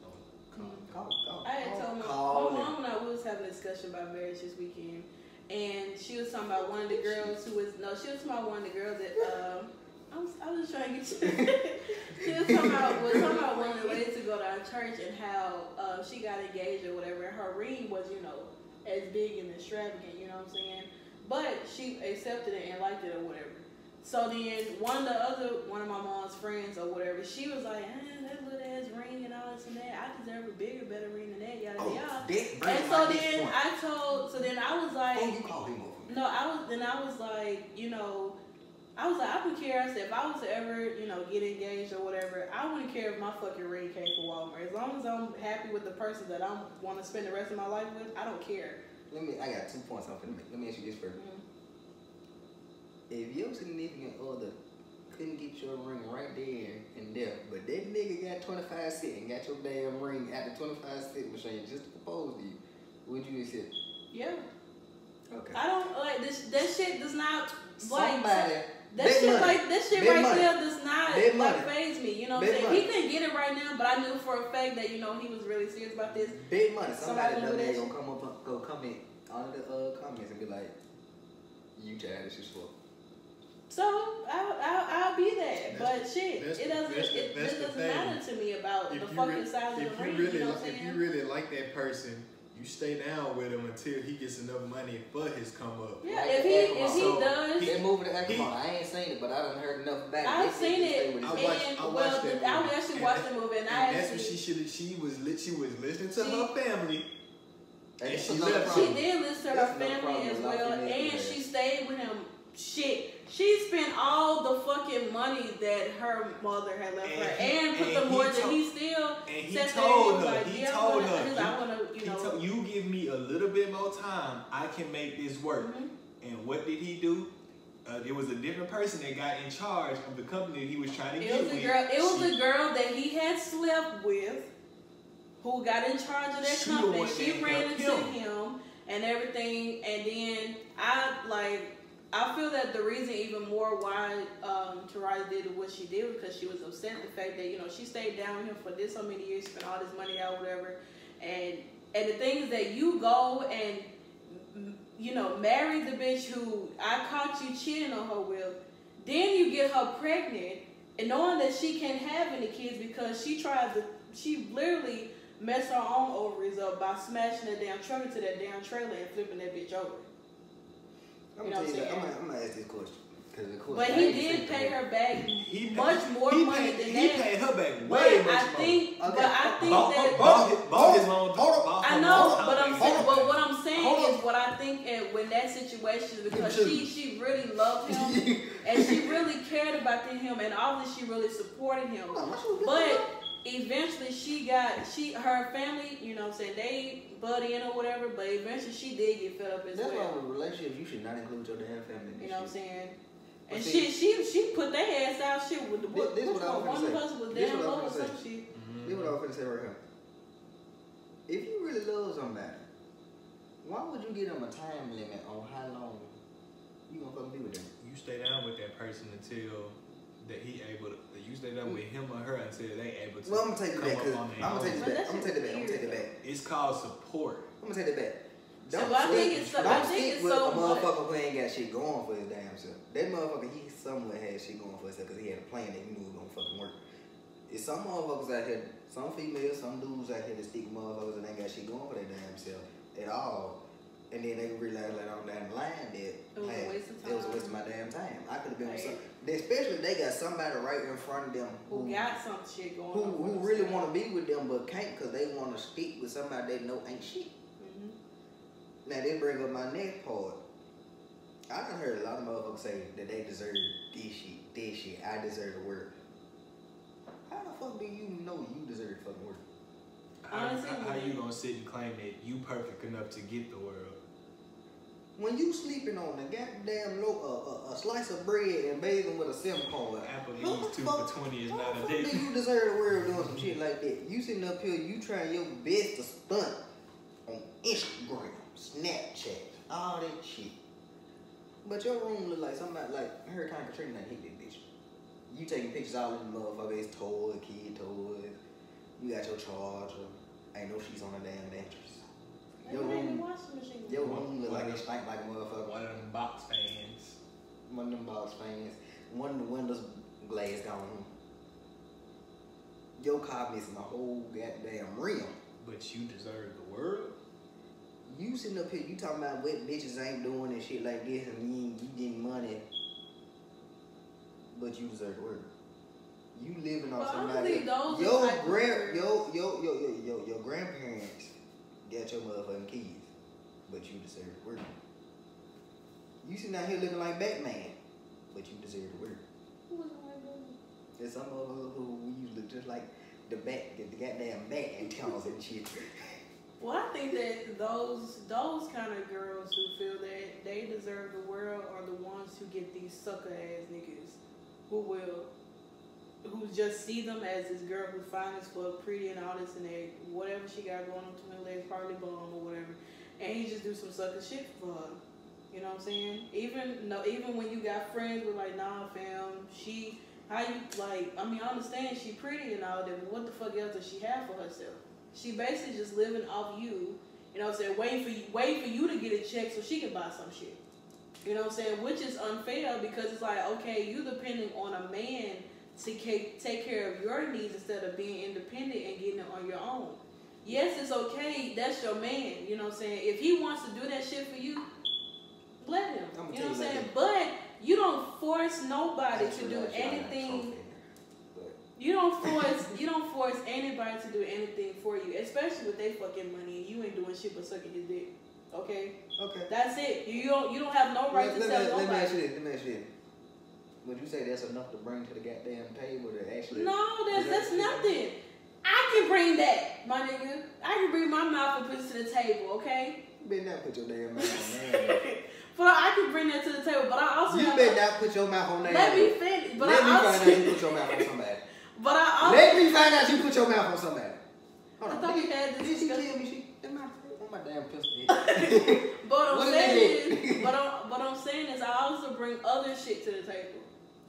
gonna call him. I had told my mom and I was having a discussion about marriage this weekend, and she was talking about one of the girls she was talking about one of the girls that I was just trying to get you. She was talking about one of the ladies to go to our church and how she got engaged or whatever. Her ring was, as big and extravagant, you know what I'm saying? But she accepted it and liked it or whatever. So then one of my mom's friends or whatever, she was like, that little ass ring and all this and that. I deserve a bigger, better ring than that, yada yada. And so then I was like, oh, you called him over. No, I was like, I wouldn't care. I said, if I was to ever, get engaged or whatever, I wouldn't care if my fucking ring came from Walmart. As long as I'm happy with the person that I want to spend the rest of my life with, I don't care. I got 2 points I'm finna make. Let me ask you this first. If your significant other couldn't get your ring right there and there, but that nigga got 25 cents and got your damn ring at the 25-cent machine just to propose to you, would you accept? Yeah. Okay. I don't like this. That shit does not somebody. That shit right there does not faze me. You know what I'm saying? He couldn't get it right now, but I knew for a fact that he was really serious about this. Big money. Somebody gonna go comment under the comments and be like, "You childish as fuck." So I'll be there, but shit, it doesn't matter to me about the fucking size of the ring. You know what I'm saying? If you really like that person, you stay down with him until he gets enough money for his come up. Yeah, if he does. That movie, the Acrimony. I ain't seen it, but I done heard enough about it. I've seen it. I watched that movie. I actually watched the movie, and that's what she was listening to her family. And she did listen to her family as well, and she stayed with him. Shit, she spent all the fucking money that her mother had left her, and put the more than he still. And he told her, you give me a little bit more time, I can make this work. And what did he do? There was a different person that got in charge of the company that he was trying to get with. It was the girl that he had slept with, who got in charge of that company. She ran into him and everything, and then I feel that the reason even more why Taraji did what she did was because she was upset at the fact that she stayed down with him for so many years, spent all this money out, whatever, and the thing is that you go and marry the bitch who I caught you cheating on her with, then you get her pregnant and knowing that she can't have any kids because she literally messed her own ovaries up by smashing that damn truck into that damn trailer and flipping that bitch over. I'm gonna ask this question. But he did pay her back much more money than that. He paid her back way much more. I think that I know, but what I'm saying is what I think when that situation is because she really loved him and she really cared about him and obviously she really supported him. But eventually her family, they butt in or whatever, but eventually she did get fed up as well. That's why with relationships you should not include your damn family. You know what I'm saying? And she put their ass out shit with the book. This is what I was going to say. This is what I was going to say right here. If you really love somebody, why would you give them a time limit on how long you gonna fucking be with them? You stay down with that person until that he able to. You stay down with him or her until they able to. Well, I'm gonna take it back. It's called support. I'm gonna take it back. I think it's so a motherfucker who ain't got shit going for his damn self. That motherfucker, he somewhere had shit going for himself because he had a plan that he knew was gonna fucking work. It's some motherfuckers out here, some females, some dudes out here that stick motherfuckers and ain't got shit going for their damn self at all. And then they realize later on down the line that it was a waste of time. It was a waste of my damn time. I could have been with some, especially if they got somebody right in front of them who got some shit going on. Who really want to be with them but can't because they want to stick with somebody they know ain't shit. Now they bring up my next part. I done heard a lot of motherfuckers say that they deserve this shit, I deserve the world. How the fuck do you know you deserve the fucking world? Honestly, how you gonna sit and claim that you perfect enough to get the world? When you sleeping on a goddamn a slice of bread and bathing with a SIM card, Applebee's 2 for $20 is not a date. Do you deserve the world doing some shit like that? You sitting up here, you trying your best to stunt on Instagram, Snapchat, all that shit. But your room look like somebody like Hurricane Katrina hit that bitch. You taking pictures all in the motherfuckers, toys, kid toys. You got your charger. Ain't no sheets on the damn mattress. Your room look like it stank like a motherfucker. One of them box fans. One of them box fans. One of the windows glass gone. Your car missing a whole goddamn rim. But you deserve the world? You sitting up here, you talking about what bitches ain't doing and shit like this, and you getting money, but you deserve the world. You living on somebody. Your grandparents got your motherfucking kids, but you deserve the world. You sitting out here looking like Batman, but you deserve the world. Who was like Batman? There's some motherfuckers who we look just like the goddamn bat antennas and shit. Well, I think that those kind of girls who feel that they deserve the world are the ones who get these sucker ass niggas who just see them as this girl who's fine as fuck, pretty and all this and that, whatever she got going on between her legs, probably bum or whatever, and he just do some sucker shit for her. You know what I'm saying? Even when you got friends with like, nah, fam, I understand she pretty and all that, but what the fuck else does she have for herself? She basically just living off you, you know what I'm saying, waiting for you to get a check so she can buy some shit. You know what I'm saying? Which is unfair because it's like, okay, you depending on a man to take care of your needs instead of being independent and getting it on your own. Yes, it's okay. That's your man. You know what I'm saying? If he wants to do that shit for you, let him. You know what I'm saying? But you don't force nobody to do anything. You don't force anybody to do anything for you, especially with their fucking money, and you ain't doing shit but sucking his dick. Okay? Okay. That's it. You don't have no right to tell nobody. Let me ask you this. Would you say that's enough to bring to the goddamn table to actually? No, that's nothing. I can bring that, my nigga. I can bring my mouth and put it to the table, okay? You better not put your damn mouth on that. But I can bring that to the table. But I also better not put your mouth on that. Let me finish. But let me find out you put your mouth on somebody. But I also let me find out you put your mouth on somebody. Hold on. I thought we had this. Did she tell me on my damn pistol? But I'm saying is I also bring other shit to the table.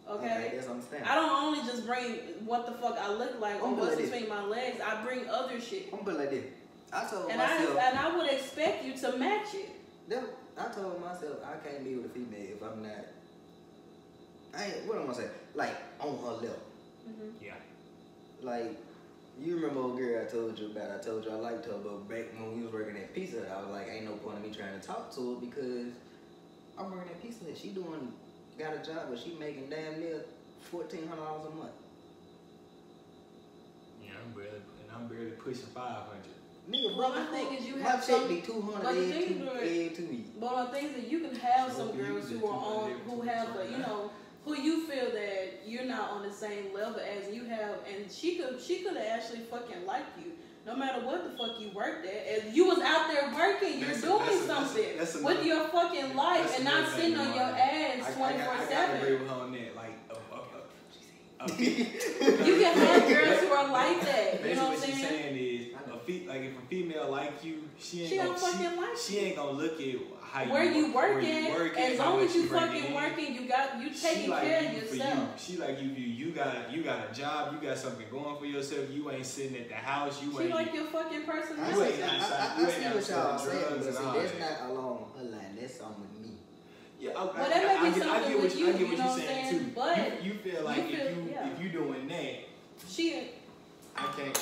Okay, that's understandable. I don't only just bring what the fuck I look like or what's between my legs. I bring other shit. I'm like this. I told and myself, I would expect you to match it. I told myself I can't be with a female if I'm not. What am I gonna say? Like on her level. Mm-hmm. Yeah. Like you remember old girl I told you about? I told you I liked her, but back when we was working at Pizza Hut, I was like, ain't no point in me trying to talk to her because I'm working at Pizza Hut. She got a job where she making damn near $1,400 a month. Yeah, I'm barely pushing 500. Nigga, well, my thing is you my have check some. be 200 But the thing to me. But the thing is that you can have some girls who are on, who have a, you know, who you feel that you're not on the same level as you have, and she could have actually fucking liked you. No matter what the fuck you worked at, if you was out there working, you're doing something with your fucking life and not sitting on your ass 24/7. I agree with her on that. Like, you can have girls who are like that. You know what I'm saying? She's saying is, like if a female like you, she ain't gonna look at how where you working. As long as you fucking working, you taking care of yourself. She like you got a job, you got something going for yourself. You ain't sitting at the house. She like your fucking personality. I see what y'all saying, but see, that's not along her line. That's something with me. Yeah, but that may be something with you. I get what you know you're saying too. But you feel like if you doing that, she can't.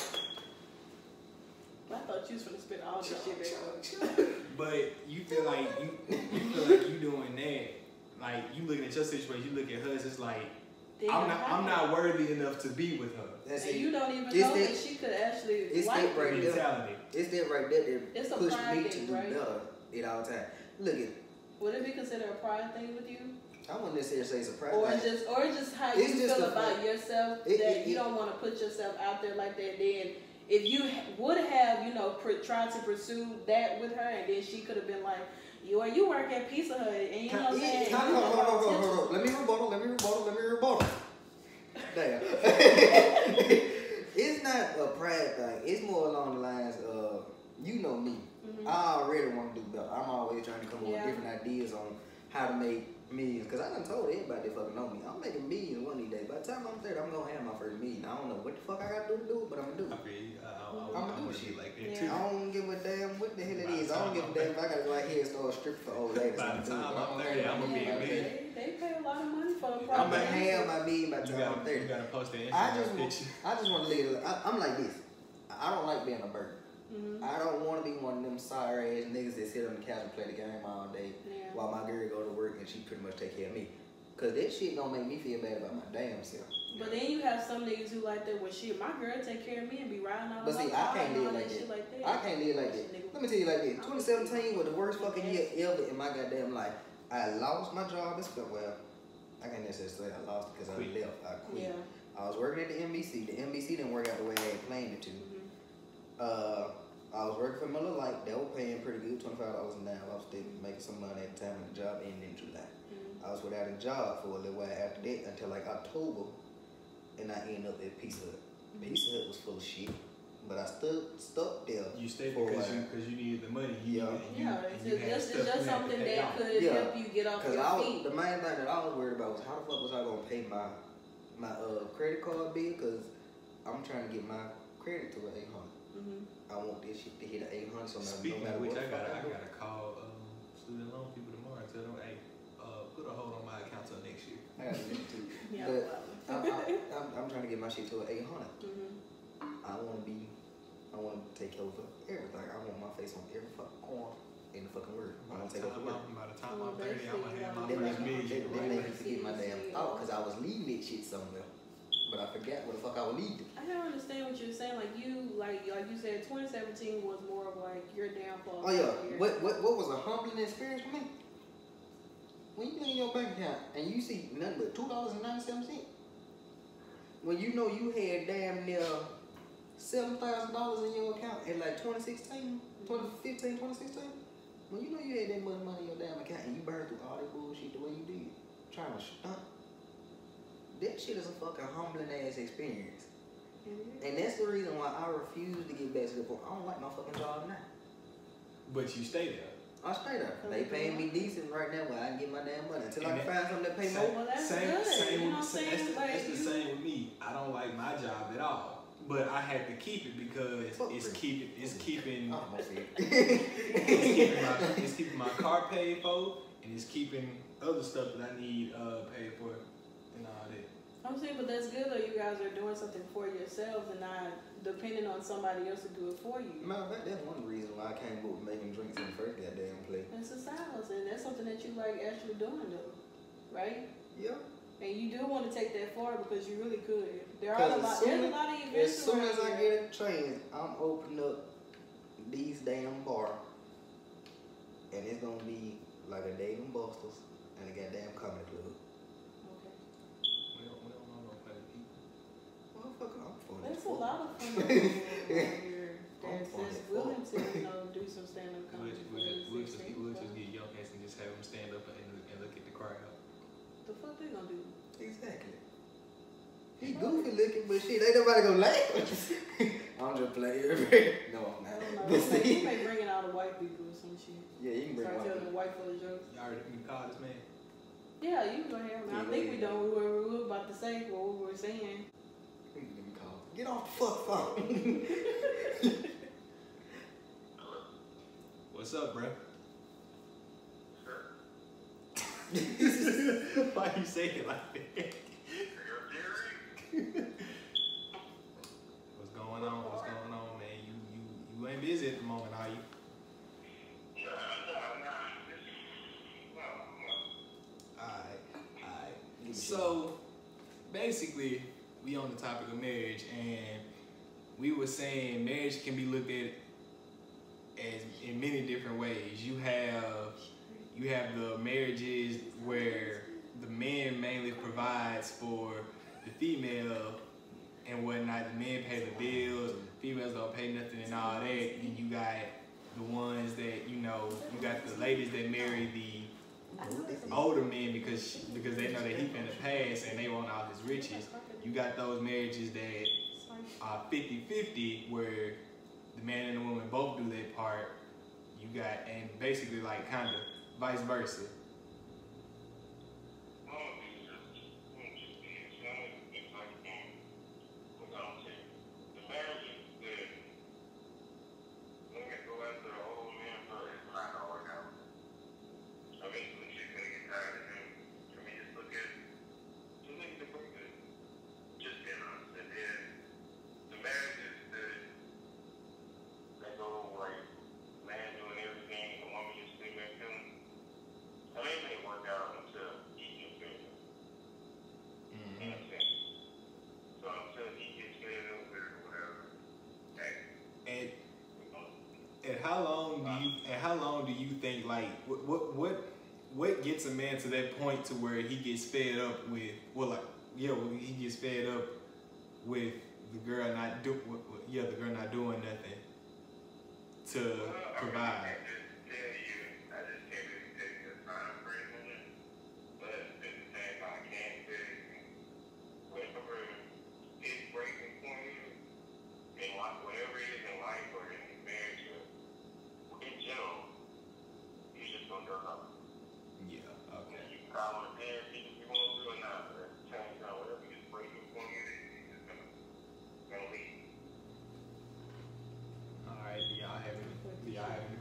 I thought you was gonna spit all this shit back up. But you feel like you doing that. Like you looking at your situation, you look at hers. It's like I'm not worthy enough to be with her. That's and it. You don't even know that she could actually. It's like that right there. Mentality. It's that right there that push me to do right? better at all times. Look at. Would it be considered a pride thing with you? I wouldn't necessarily say it's a pride. Or just how you feel about yourself that you don't want to put yourself out there like that. Then if you would have, tried to pursue that with her, and then she could have been like, you work at Pizza Hut, and you know what I'm saying? Hold on. Let me rebuttal. Damn. It's not a pride thing. It's more along the lines of, you know me. Mm-hmm. I already want to do better. I'm always trying to come up with different ideas on how to make millions. Because I done told everybody that fucking know me. I'm making millions one of these days. By the time I'm 30, I'm going to have my first million. I don't know what the fuck I got to do, but I'm going to do it. I'm going to do shit like that too. I don't give a damn what the hell it is. I don't give a damn if I got to go out here and start stripping for old ladies. By the time I'm 30, I'm going to be a million. They pay a lot of money for the I'm going to have my million by the time I'm 30. You got to post the Instagram picture. I just want to live. I'm like this. I don't like being a burden. Mm-hmm. I don't want to be one of them sorry ass niggas that sit on the couch and play the game all day while my girl go to work and she pretty much take care of me. Cause that shit don't make me feel bad about my damn self. But then you have some niggas who like that. Well, shit, my girl take care of me and be riding on. But see, I can't live like that. I can't live like that. Let me tell you like this. 2017 was the worst fucking year ever in my goddamn life. I lost my job. Well, I can't necessarily say I lost it because I left. I quit. Yeah. I was working at the NBC. The NBC didn't work out the way I had planned it to. Mm-hmm. I was working for Miller Lite. They were paying pretty good, $25 an hour. I was still making some money at the time, and the job ended in July. I was without a job for a little while after that until like October, and I ended up at Pizza Hut. Pizza Hut was full of shit, but I stuck there. You stayed there because you needed the money. It's just something that could help you get off your feet. The main thing that I was worried about was how the fuck was I gonna pay my credit card bill, because I'm trying to get my credit to an 800. I want this shit to hit an 800. So speaking no matter of which, what I gotta call student loan people tomorrow and tell them, hey, put a hold on my account till next year. I gotta do it too. I'm trying to get my shit to an 800. I want to take over everything. I want my face on every fucking corner in the fucking world. I want to take over. By the time I'm 30, I'm gonna have my first million. They made me forget my damn thought because I was leaving that shit somewhere. But I forgot what the fuck I was leaving. I don't understand what you're saying. Like you said, 2017 was more of like your downfall. Oh yeah. What was a humbling experience for me? When you look in your bank account and you see nothing but $2.97, when you know you had damn near $7,000 in your account in like 2016, when you know you had that much money in your damn account and you burned through all that bullshit the way you did, trying to stunt. That shit is a fucking humbling ass experience. And that's the reason why I refuse to get back to the point. I don't like my fucking job now. But you stay there. I stay there. They paying me decent right now where I can get my damn money. Until I can find something that pay more. Well, that's good. That's the same with me. I don't like my job at all. But I had to keep it because it's keeping my car paid for, and it's keeping other stuff that I need paid for and all that. I'm saying, but that's good though. You guys are doing something for yourselves and not depending on somebody else to do it for you. Matter of fact, that's one reason why I came up with making drinks in the first goddamn place. It's a side hustle, and that's something that you like actually doing though, right? Yeah. And you do want to take that far because you really could. There's a lot of events. As soon as I get a chance, I'm opening up these damn bar, and it's gonna be like a Dave and Buster's and a goddamn comedy club. There's a lot of fun here that's willing to, do some stand-up comedy. We'll just get young cats and just have them stand up and look at the crowd. The fuck they gonna do? Exactly. He goofy looking, but shit, ain't nobody gonna laugh. I'm just playing. No, I'm not. I don't know. You may bring in all the white people or some shit. Yeah, you can bring start telling the white folks jokes. Y'all already called this man? Yeah, you can go ahead. I think we done what we were about to say, what we were saying. Get off the fuck phone. What's up, bro? Sure. Why you say it like that? What's going on? busy at the moment, are you? Alright. So, basically, we on the topic of marriage, and we were saying marriage can be looked at as in many different ways. You have the marriages where the man mainly provides for the female and whatnot. The men pay the bills, females don't pay nothing and all that. And you got the ones that, you got the ladies that marry the older men because they know that he finna pass and they want all his riches. You got those marriages that are 50-50 where the man and the woman both do their part. You got, and basically like kind of vice versa. How long do you think, like, what gets a man to that point to where he gets fed up with, he gets fed up with the girl not doing nothing to provide?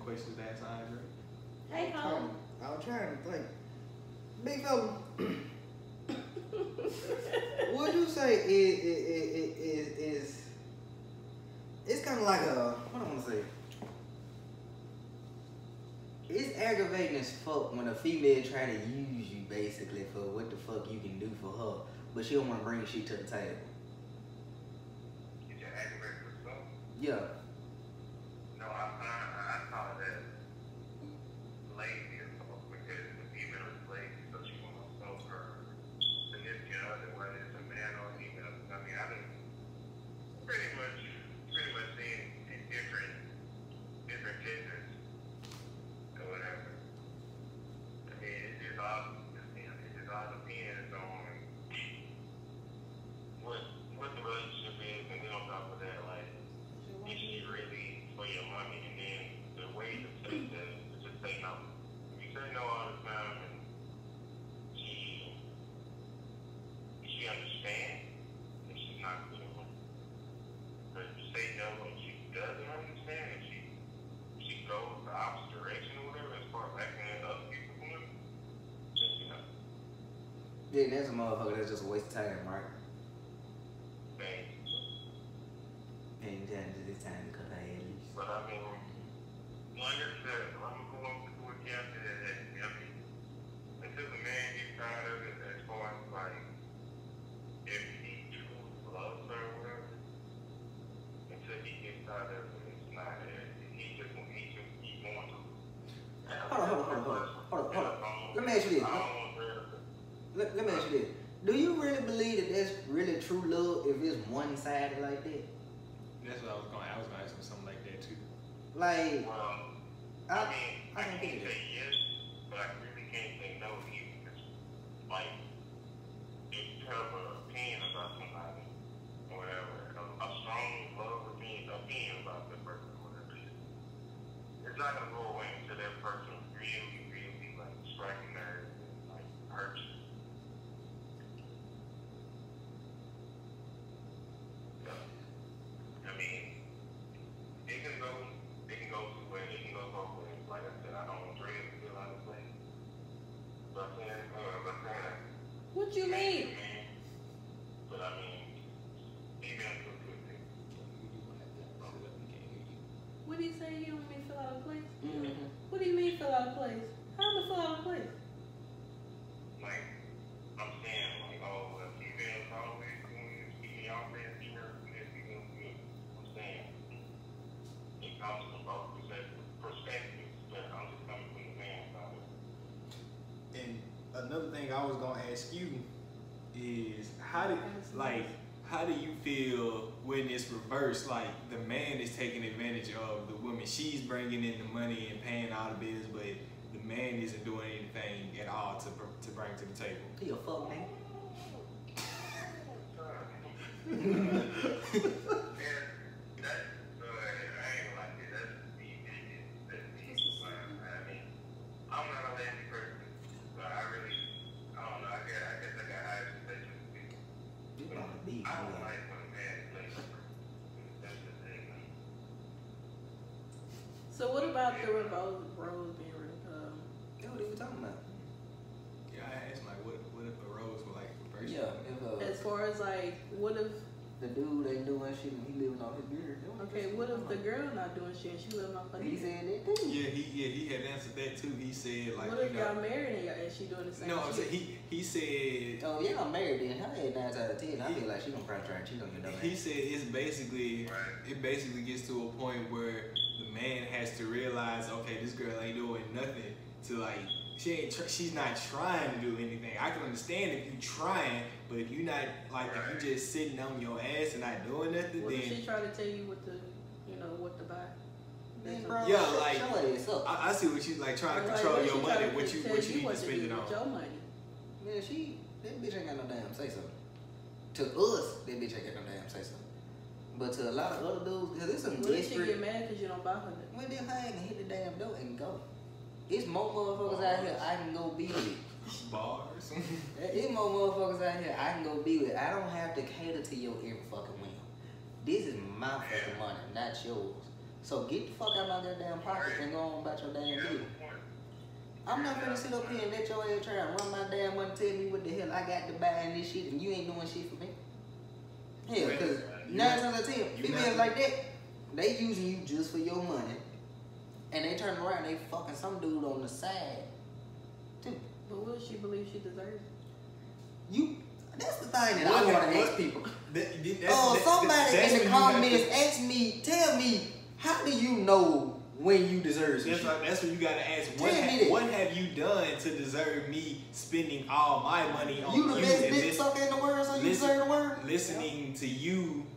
Questions to ask Andre? Hey, home. I was trying to think. Big fella, what you say is it's kind of like what I want to say. It's aggravating as fuck when a female try to use you basically for what the fuck you can do for her, but she don't want to bring shit to the table. Is it aggravating as fuck? Yeah. No, I thought that lazy as fuck because the female is lazy, so she wants to smoke her significant other, whether it's a man or a female. I mean, I've been pretty much seen in different cases or whatever. I mean, it just all depends on what the relationship is, and then on top of that, like, is she really for your money? And then the way to say that is just say no. If you say no all the time and she understands that she's not good enough. But if you say no and she doesn't understand and she goes the opposite direction or whatever as far as acting as other people do, then you know. Yeah, that's a motherfucker that's just a waste of time, right? Paying attention to this time because I at least. But I mean, like I said, I'm going to do it after that. I mean, until the man gets tired of it, as far as like, if he truly loves her or whatever, until he gets tired of it, it's not it. He just going to. Hold on. Let me ask you this. Let me ask you this. Do you really believe that that's really true love if it's one-sided like that? That's what I was going to ask him something like that too. Like, Well, I can't say yes, but I really can't say no either. Like, if you have an opinion about somebody or whatever, a strong love opinion about that person or whatever, it's not gonna go away until that person really like striking nerves and like hurt you. I mean, it can go two ways. It can go both ways. Like I said, I don't want Dre to feel out of place. But what you mean? But I mean, females do good things. What do you say? You want me to fill out a place? Mm-hmm. What do you mean fill out a place? How am I fill out a place? Like, I'm saying, like, oh, well, females always doing this, y'all saying females do this, females do this. I'm saying, it comes from both perspectives, but I'm just coming from the man side. And another thing I was gonna ask you is how do you feel when it's reversed? Like the man is taking advantage of the woman. She's bringing in the money and paying all the bills, but the man isn't doing anything at all to bring to the table. You a fuck man. I'm not a lazy person, but I don't know, I guess I got high expectations of people. I don't like when a man is lazy. That's the thing. So what about the rose being Yeah, what are we talking about? Yeah, I asked like, what if a rose were like reversed? Yeah, as far as like, what if the dude ain't doing shit and he living off his beard. okay, what if the girl not doing shit and she living off her He beard? said that too. Yeah, he had answered that too. He said like, What if y'all married and she doing the same no, shit? he said. Oh yeah, I'm married then. Her head 9 out of 10. I feel like she gonna probably try and cheat on your dumb ass. He said it basically gets to a point where the man has to realize, okay, this girl ain't doing nothing to like. She's not trying to do anything. I can understand if you trying, but if you not like if you just sitting on your ass and not doing nothing, what then if she try to tell you what to, what to buy? Then, bro, yeah, like I I see what she's like trying to control your money, what you need to spend it on. Your money. Man, that bitch ain't got no damn say so. To us, that bitch ain't got no damn say so. But to a lot of other dudes, cause it's some what if she get mad because you don't buy her nothing? Well, then I ain't hit the damn door and go. It's more motherfuckers out here I can go be with. Bars. It's more motherfuckers out here I can go be with. I don't have to cater to your every fucking whim. This is my fucking money, not yours. So get the fuck out of my goddamn pocket and go on about your damn deal. I'm not gonna sit up here and let your ass try and run my damn money, tell me what the hell I got to buy in this shit, and you ain't doing shit for me. Hell, because 9 times out of 10, females like that, they using you just for your money. And they turn around and they fucking some dude on the side, too. But what if she believes she deserves it? That's the thing that I want to ask people. Somebody in the comments ask me, tell me, how do you know when you deserve something? That's what you gotta ask. What have you done to deserve me spending all my money on you? You the best bitch sucker in the world, so you deserve the word? Listening to you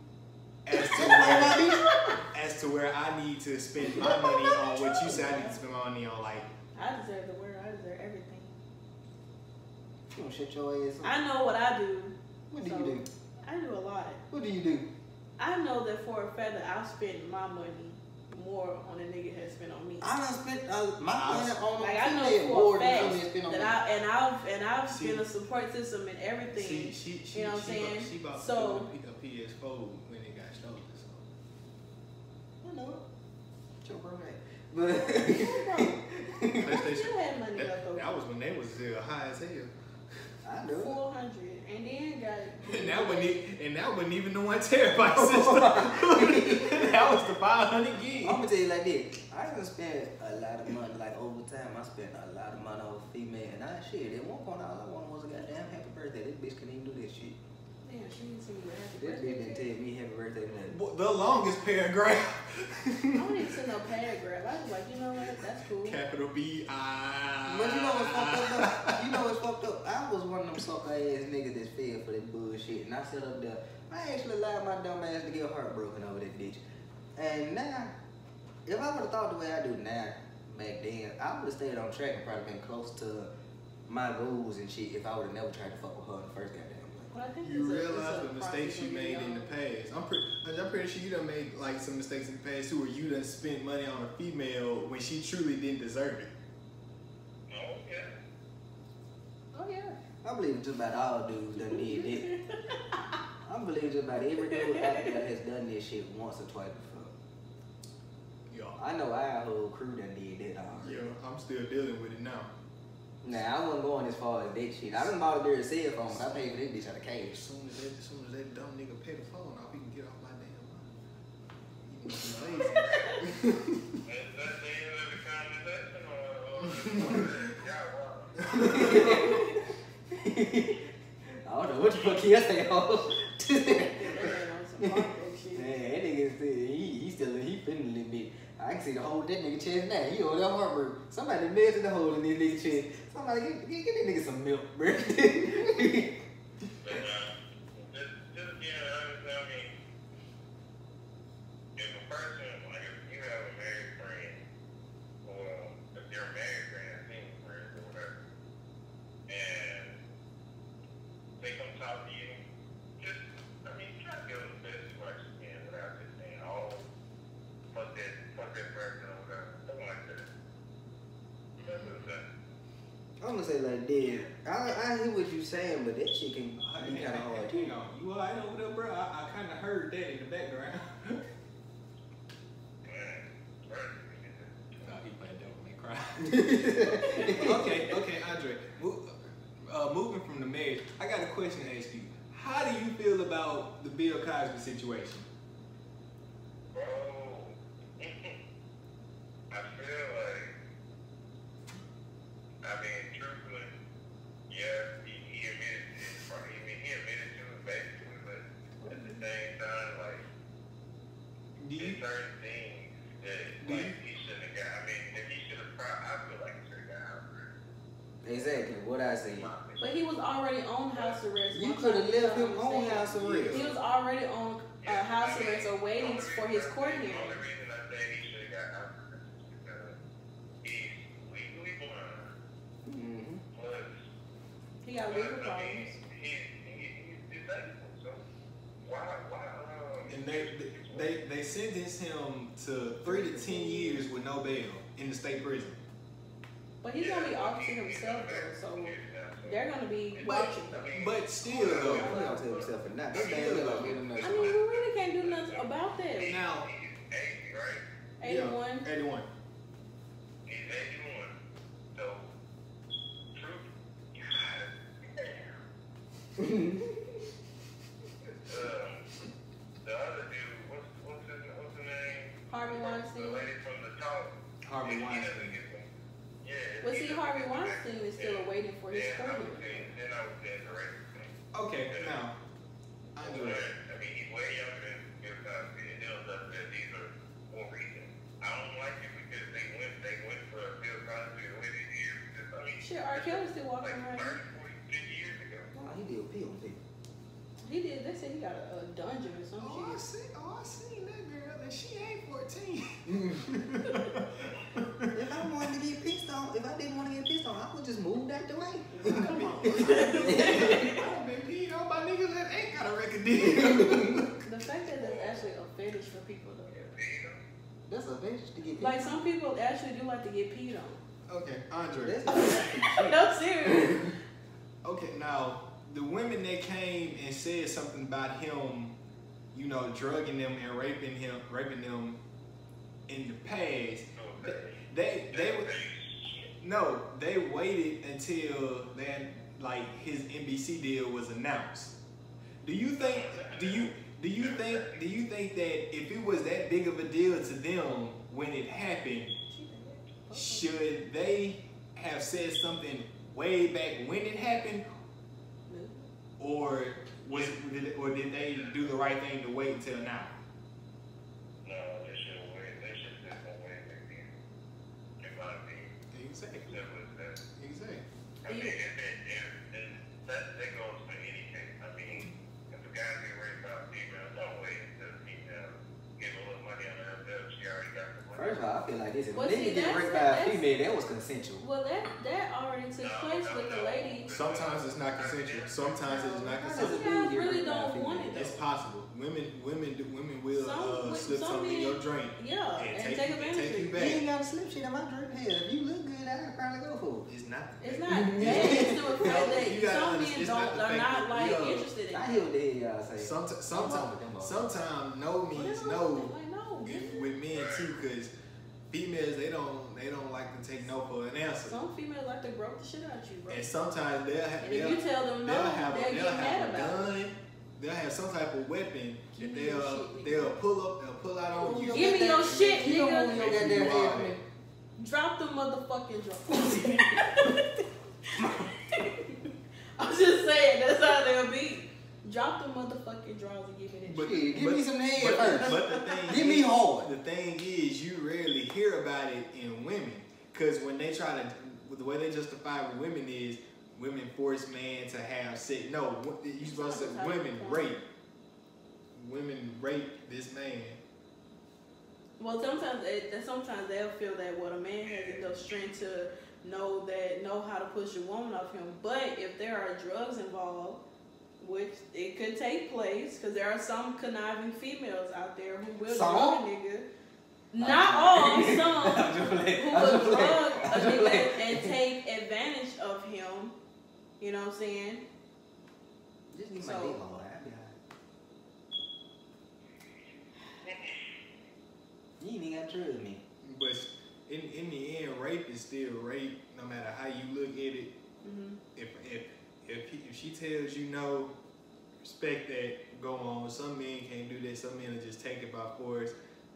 as to where I need to spend my money on what you said I need to spend my money on. Like, I deserve the word. I deserve everything. You don't shut your ass up. I know what I do. What do you do? I do a lot. What do you do? I know that for a fact that I'll spend my money more on a nigga has spent on me. I done spent my money on like I know for a fact that I've spent a support system and everything. You know what I'm saying? She bought so a PS4 when it got stolen. So. I know it. Your bro, but still had money left over. That was when they was high as hell. I know. 400, and then got it. And that wasn't even the 1 terabyte system. That was the 500 gig. I'm gonna tell you like this. I done spent a lot of money, like over time. I spent a lot of money on a female, and at one point all I wanted was a goddamn happy birthday. This bitch couldn't even do that shit. Damn, she didn't sing you happy This birthday. bitch didn't tell me happy birthday nothing. The longest paragraph. I don't even send no paragraph. I was like, you know what? That's cool. Capital B-I. But you know what's fucked up though? You know what's fucked up? I was one of them sucker ass niggas that fell for that bullshit. And I sat up there. I actually allowed my dumb ass to get heartbroken over that bitch. And now, if I would have thought the way I do now, back then, I would have stayed on track and probably been close to my goals and shit if I would have never tried to fuck with her in the first goddamn place. Well, I think You realize the mistakes you made in the past. I'm pretty sure you done made like some mistakes in the past too, where you done spent money on a female when she truly didn't deserve it. Oh yeah. I believe just about all dudes done did that. I believe just about every dude out there has done this shit once or twice before. Yeah. I know our whole crew done did that already. Yeah, I'm still dealing with it now. Nah, I wasn't going as far as that shit. I done bought a dirty cell phone, but I paid for this bitch out of cash. As soon as that dumb nigga pay the phone off, he can get off my damn line. He lazy. that the end of the conversation, I don't know what the fuck he say, ho. Man, that nigga he feeling a little bit. I can see the hole in that nigga chest now. He over there heartburn. Somebody melted the hole in this nigga chest. Somebody get that nigga some milk, bro. just again, I mean, if a person, like if you have a married friend, or if you're a married friend, single friend, or whatever, and they come talk to you, just, I mean, try to give them the best advice you can without just saying, oh, fuck that person or whatever. Something like that. That's what I'm saying. I'm gonna say like this. I hear what you saying, but that shit can be kind of hard too. You know, you alright over there, bro? I kind of heard that in the background. No, he playing Devil May Cry. Okay, Andre. Moving from the marriage, I got a question to ask you. How do you feel about the Bill Cosby situation? Bro, I feel like, I mean, truthfully, yeah, he admitted to it. He admitted to it basically, but at the same time, like, there's certain things that like he shouldn't have got. I mean, if he should have, I feel like he should have got out of it. Exactly what I say. But he was already on house arrest. You could have left him on house arrest. He was already on house arrest or waiting for his court hearing. The only reason I say he should have got out of it is because he's legally blind. Plus, He got legal I problems. mean, he's disabled. So why? And they sentenced him to 3 to 10 years with no bail in the state prison. But he's gonna be off to himself though, so they're gonna be watching him. But still, though. He gonna tell himself or not. That man gonna get him I mean, we really can't do nothing about that. Now, He's 80, right? 81. Yeah, 81. He's 81. So, truth. The other dude, what's the name? Harvey The Weinstein. lady from the talk. Harvey He Weinstein. doesn't get them. Yeah. But see, Harvey Weinstein is still waiting for his court hearing. Then I would say the racist thing. Okay, now, I do it. I mean, he's way younger than Bill Cosby, and then that these are more recent. I don't like it because they went for Bill Cosby the way they did. Because, I mean, Shit, R. Kelly's still walking like around. 30, 40, 50 years ago. Nah, he did pee on people. He did. They said he got a dungeon or some I shit. seen that girl, and she ain't 14. If I wanted to get pissed on, if I didn't want to get pissed on, I would just move that way. Come on. I done been peed on by niggas that ain't got a record deal. The fact that that's actually a fetish for people though. That's a fetish to get pissed Like some people actually do like to get peed on. Okay, Andre. That's not shit. No, serious. Okay, now, the women that came and said something about him, you know, drugging them and raping them in the past, they waited until then, like, his NBC deal was announced. Do you think that if it was that big of a deal to them when it happened, should they have said something way back when it happened, or did they do the right thing to wait until now? No, they should have waited. They should have done away back then. In my opinion. Exactly. Simple as that. Exactly. I mean, that goes for any case. I mean, if a guy get raped by a female, don't wait until the female get a little money on herself. She already got the money. First of all, I feel like this. If Well, a nigga see, get raped by a female, that was consensual. Well, that already took place with the lady. Sometimes it's not consensual. Sometimes it's not How does consensual. a Some dude guys get really raped by a don't female? want it It's though. possible. Women will slip Some something in your men- drink Yeah, and take advantage take you of it. You back. ain't got to slip shit in my drink. Hell, if you look good, I could probably go for it. It's not. It's not that. It's the fact You that gotta some understand, men it's not the are fact not that- like yo, interested in I it. hear what the hell y'all say. Sometimes no means no Like, no. with men too, because females they don't like to take no for an answer. Some females like to grope the shit out you, bro. And sometimes And if you tell them no, they'll have they'll get mad a about it. gun they'll have some type of weapon that they'll pull out on you. Give me your shit, nigga. Drop the motherfucking drugs. I'm just saying, that's how they'll be. Drop the motherfucking drawers and give me that shit. Give me some head first. But the thing give me hard. The thing is, you rarely hear about it in women. Because when they try to, the way they justify with women is, women force man to have sex. No, you supposed to say women rape. Women rape this man. Well, sometimes they'll feel that a man has enough strength to know how to push a woman off him. But if there are drugs involved, which it could take place, because there are some conniving females out there who will drug a nigga. Not all, some who will drug a nigga and take advantage of him. You know what I'm saying? Just need my dick on. You ain't even got to trust me. But in the end, rape is still rape, no matter how you look at it. Mm-hmm. If she tells you no, respect that, go on. Some men can't do that. Some men will just take it by force.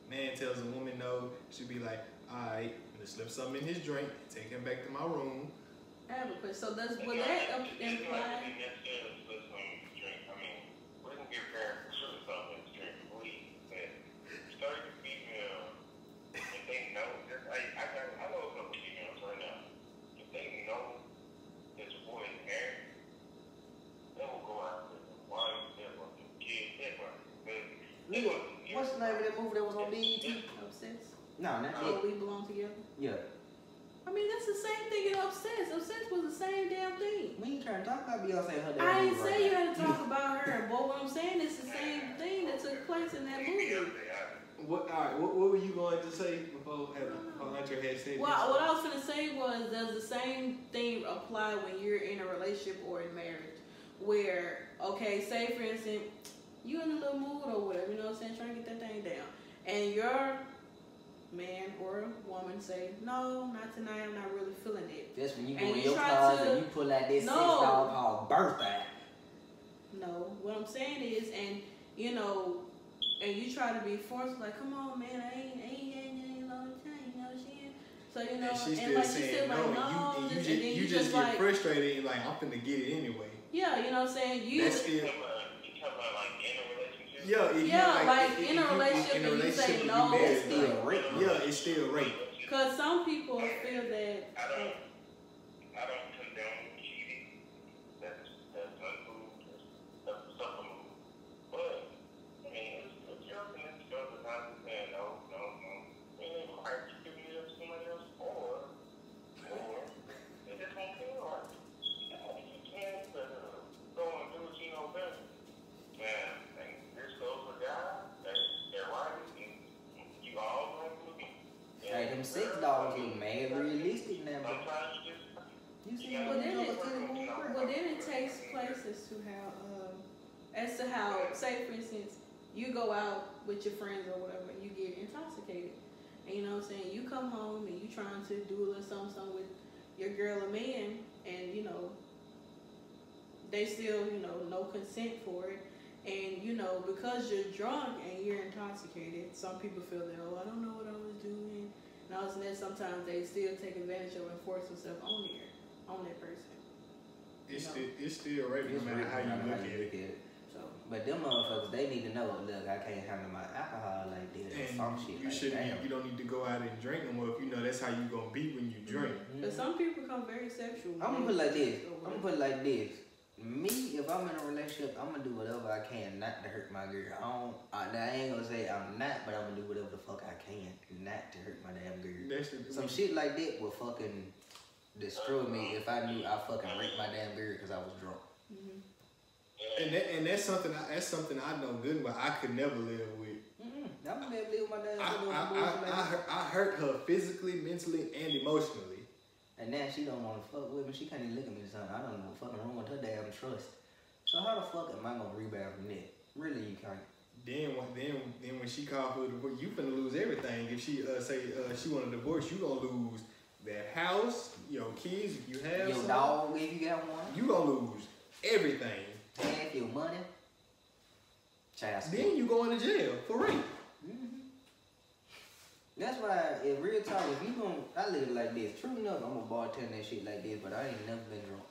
Man tells a woman no, she'll be like, alright, let's slip something in his drink, take him back to my room. I have a question. So would that imply? What's the name of that movie that was on BET? Obsessed? No, not Oh, We Belong Together? Yeah. I mean, that's the same thing in Obsessed. Obsessed was the same damn thing. We ain't trying to talk about Beyonce and her damn I ain't movie say right you now. had to talk about her, but what I'm saying is the same thing that took place in that movie. What were you going to say before Andre had said Well, what I was going to say was, does the same thing apply when you're in a relationship or in marriage? Where, okay, say for instance, you in a little mood or whatever, you know what I'm saying, trying to get that thing down. And your man or woman say, no, not tonight, I'm not really feeling it. That's when you go in your closet and you pull out this $6 called birthday. No, what I'm saying is, and you try to be forced, like, come on, man, I ain't long time, you know what I'm saying? So, and she's still like, saying no, you just get like, frustrated and like, I'm finna get it anyway. Yeah, you know what I'm saying? That's still... like in a relationship, and you say no, it's still rape. Yeah, it's still rape. Because some people feel that. I don't condone cheating. That's uncool. That's something. But I mean, if you're in this stuff and not saying no, and are you giving it up to somebody else, or it just won't feel right. You can't go and do what you know better. Man, this goes for God. They're right. You all going to be. Hey, them $6 look mad realistic now, bro. You see Well, then it takes place as to how, say for instance, you go out with your friends or whatever, and you get intoxicated, and you know what I'm saying, you come home and you trying to do a little something with your girl or man, and they still no consent for it. And because you're drunk and you're intoxicated, some people feel that, I don't know what I was doing. And all of a sudden, sometimes they still take advantage of and force themselves on that person. It's still rape no matter how you look at it. So, but them motherfuckers, they need to know, look, I can't handle my alcohol like this or some shit You don't need to go out and drink no more if you know that's how you gonna be when you drink. But some people become very sexual. I'm gonna put it like this. Me, if I'm in a relationship, I'm gonna do whatever I can not to hurt my girl. I ain't gonna say I'm not, but I'm gonna do whatever the fuck I can not to hurt my damn girl. Some shit like that will fucking destroy me if I knew I fucking raped my damn girl because I was drunk. And that's something I know good, but I could never live with. I'm gonna never live with my damn girl. I hurt her physically, mentally, and emotionally. And now she don't want to fuck with me. She can't even look at me or something. I don't know fucking wrong with her damn trust. So how the fuck am I gonna rebound from that? Really, you can't. Then when she called for a divorce, you finna lose everything. If she say she want a divorce, you gonna lose that house, your kids if you have your dog if you got one. You gonna lose everything. Half your money. child support. Then you going to jail for rape. That's why, in real talk, if you gon' I live it like this. True enough, I'm a bartender that shit like this, but I ain't never been drunk.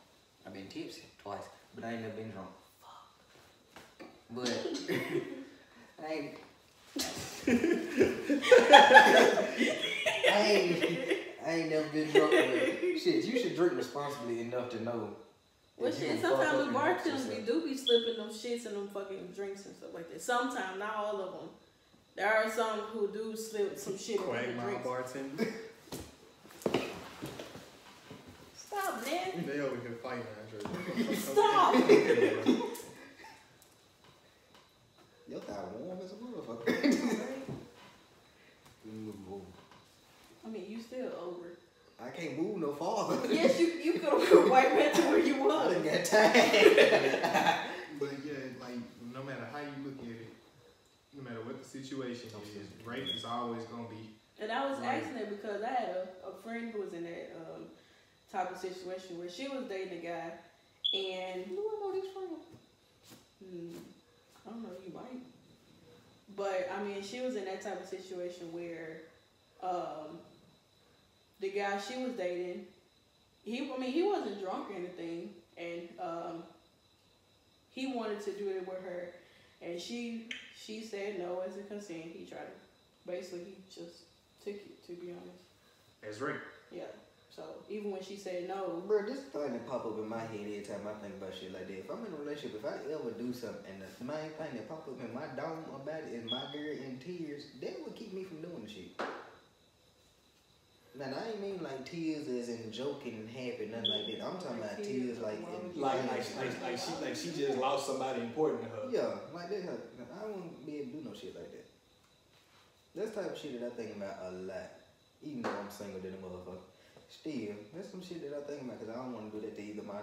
I've been tipsy twice, but I ain't never been drunk. Fuck. But I ain't never been drunk. Shit, you should drink responsibly enough to know. Well, shit, sometimes the bartenders do be slipping them shits in them fucking drinks and stuff like that. Sometimes, not all of them. There are some who do slip some shit in the drinks. Bartender. Stop, man. They over here fighting, Andre. Stop. Your thigh warm as a motherfucker. I mean, you still over. I can't move no farther. Yes, you could have went right back to where you was. I done got tired. But yeah, like, no matter how you look at it, no matter what the situation is, rape is always going to be. And I was asking that because I had a friend who was in that type of situation where she was dating a guy, and Who I know this from? I don't know, you might. But I mean, she was in that type of situation where the guy she was dating, he wasn't drunk or anything, and he wanted to do it with her, and she said no as a consent. He tried to, basically, he just took it, to be honest. That's rape. Yeah. So even when she said no, Bro, this thing that pop up in my head every time I think about shit like that. If I'm in a relationship, if I ever do something and the main thing that pop up in my dome about it is my girl in tears, that would keep me from doing the shit. Now, I ain't mean like tears as in joking and happy, nothing like that. I'm talking about tears like she just lost somebody important to her. Yeah, like that. I wouldn't be able to do no shit like that. That's the type of shit that I think about a lot. Even though I'm single than a motherfucker. Still, that's some shit that I think about because I don't want to do that to either my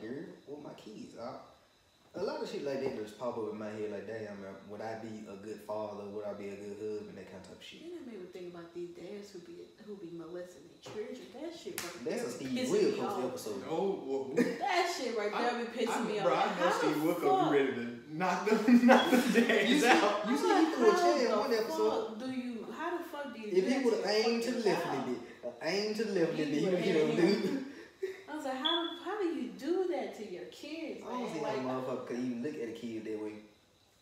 girl or my kids. A lot of shit like that just pop up in my head like, damn, would I be a good father? Would I be a good husband? That kind of type of shit. and that made me think about these dads who be molesting their children. That shit right That's a there Steve pissing me Wilkos off. episode. Oh, That shit right there be pissing me off. Bro, I know Steve Wilkos be ready to knock them dads out. You see, he threw a chair in one episode. How the fuck do you If he would have aimed to the left a little bit, he would have hit him, dude. I was like, how do you do that to your kids, I don't man? see how a motherfucker could even look at a kid that way.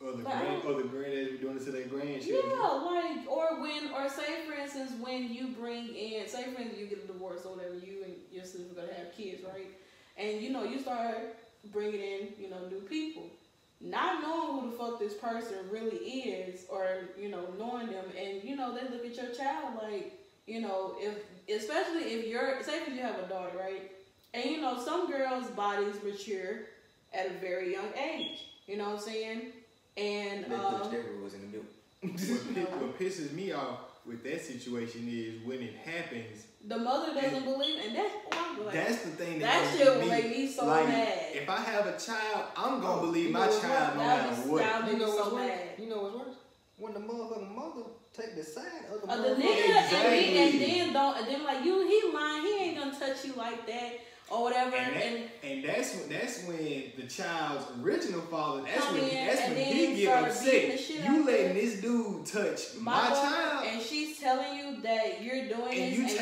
Or the granddad be doing it to their grandchildren. Yeah, or say for instance, when you bring in, say for instance, you get a divorce or whatever, you and your sister are gonna have kids, right? And you start bringing in, new people. Not knowing who the fuck this person really is, or, knowing them, and, they look at your child like, especially if say if you have a daughter, right? And, some girls' bodies mature at a very young age, you know what I'm saying? And, was in the milk. What pisses me off with that situation is when it happens, the mother doesn't believe, and that's the thing that shit will make me so mad. If I have a child, I'm gonna believe my child no matter what. You know what's worse? Mad. You know what's worse? When the motherfucking mother take the side of the The nigga and then like he lying, he ain't gonna touch you like that or whatever. And that's when the child's original father, that's when he get upset. You letting this dude touch my child, and she's telling you that you're doing and this,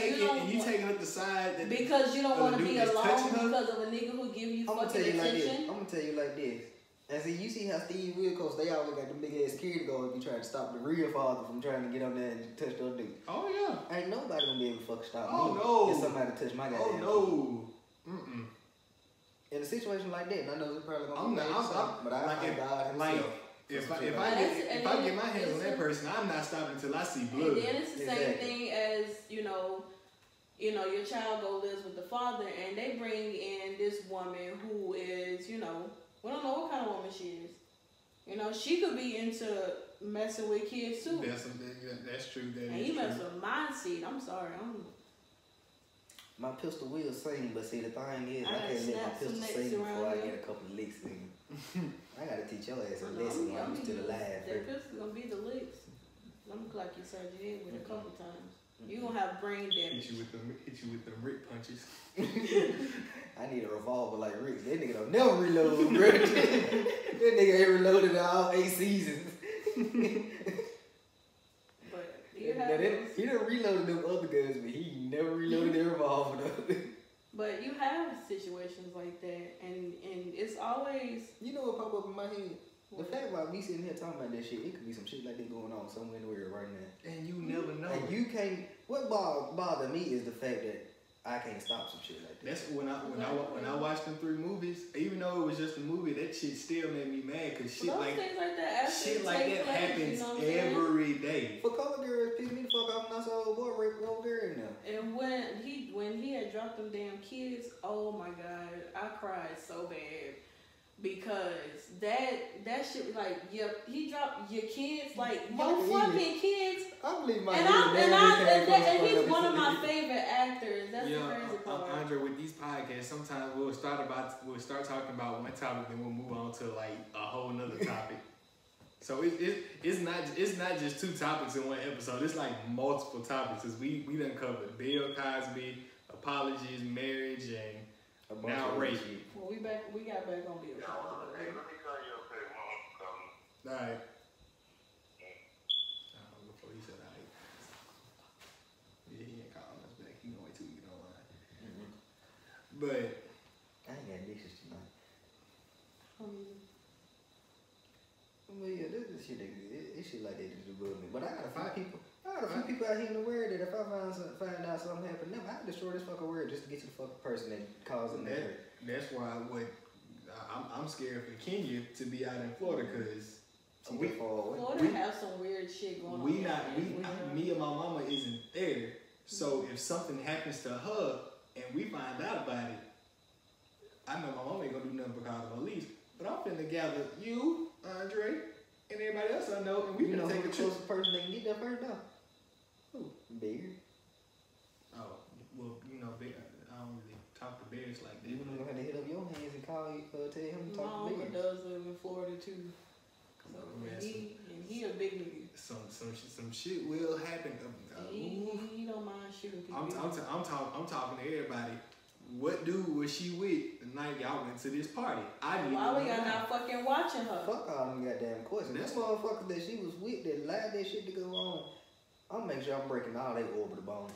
you taking up the side that because you don't want to be alone because of a nigga who give you fucking attention. I'm gonna tell you like this. And see, you see how Steve Wilkos, they always got the big ass security guards be trying to stop the real father from trying to get up there and touch the dude. Oh yeah. Ain't nobody gonna be able to fucking stop me. Oh no. If somebody touch my goddamn. Oh no. In a situation like that, and I know it's probably gonna be but I thank God himself. If I get my hands on that person, I'm not stopping until I see blood. And then it's the same thing as your child lives with the father, and they bring in this woman who is, we don't know what kind of woman she is. She could be into messing with kids too. That's true. And he messed with my seed. I'm sorry. My pistol will sing, but see the thing is, I can't let my pistol sing before I get a couple of licks in. I gotta teach your ass a lesson while I'm still alive. That pistol gonna be the licks. I'm gonna clock your surgery head with a couple times. You gonna have brain damage. Hit you with them Rick punches. I need a revolver like Rick. That nigga don't never reload, bro. That nigga ain't reloaded all 8 seasons. But you have he done reloaded them other guns, but he never reloaded their revolver though. But you have situations like that, and it's always. You know what pop up in my head? The fact about me sitting here talking about that shit, it could be some shit like that going on somewhere in the world right now. And you never know. And you can't. What bother me is the fact that I can't stop some shit like that. That's when I watched them 3 movies. Even though it was just a movie, that shit still made me mad because shit like that happens every day. For color girls, piss me the fuck off when I saw old boy rape an old girl now. And when he had dropped them damn kids, oh my god, I cried so bad. Because that shit, like, he dropped your kids, like, your fucking kids. I believe my and he's one of my favorite actors. That's the crazy part. Andre, with these podcasts, sometimes we'll start talking about one topic, then we'll move on to like a whole nother topic. So it's not just 2 topics in one episode. It's like multiple topics. Cause we done covered Bill Cosby, apologies, marriage, and now rape. Well, we got back on Bill Cosby. Hey, let me call you up here, Mom. All right. Before he said, all right. Yeah, he ain't calling us back. He gonna wait till we get online. But I ain't got dishes tonight. Well, yeah, this shit like that just above me. But I got a few people out here in the world that if I find out something happened to them, I can destroy this fucking world just to get to the fucking person that caused them that. That's why I'm scared for Kenya to be out in Florida because Florida have some weird shit going on. Me and my mama isn't there. So if something happens to her and we find out about it, I know my mama ain't gonna do nothing because of police. But I'm finna gather you, Andre, and everybody else I know, and we finna take the closest person that can get that first now. Who? Bear. Oh, well, Bear. I don't really talk to bears like that. You don't know how to hit up your hands and tell him to talk to Mama bears. does live in Florida too. So he a big nigga. Some shit will happen. He don't mind shooting people. I'm talking to everybody. What dude was she with the night y'all went to this party? Why we y'all not fucking watching her? Fuck all them goddamn questions. That motherfucker that she was with that allowed that shit to go on, I'm making sure I'm breaking all they orbital bones.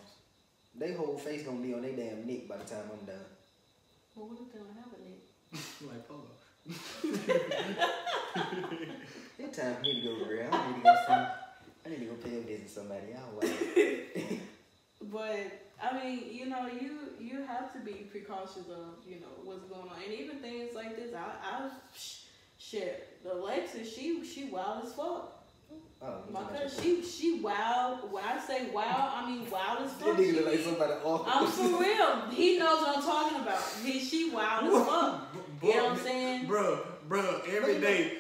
They whole face gonna be on their damn neck by the time I'm done. Well, what if they don't have a neck? Like Polo. It's time for me to go around. I need to go pay a visit to somebody. But I mean, you have to be precautious of what's going on, and even things like this. Alexis, she wild as fuck. Oh, because she wild. When I say wild, I mean wild as fuck. That nigga look like somebody awful. I'm for real. He knows what I'm talking about. She wild as fuck. You know what I'm saying? Bro, every day,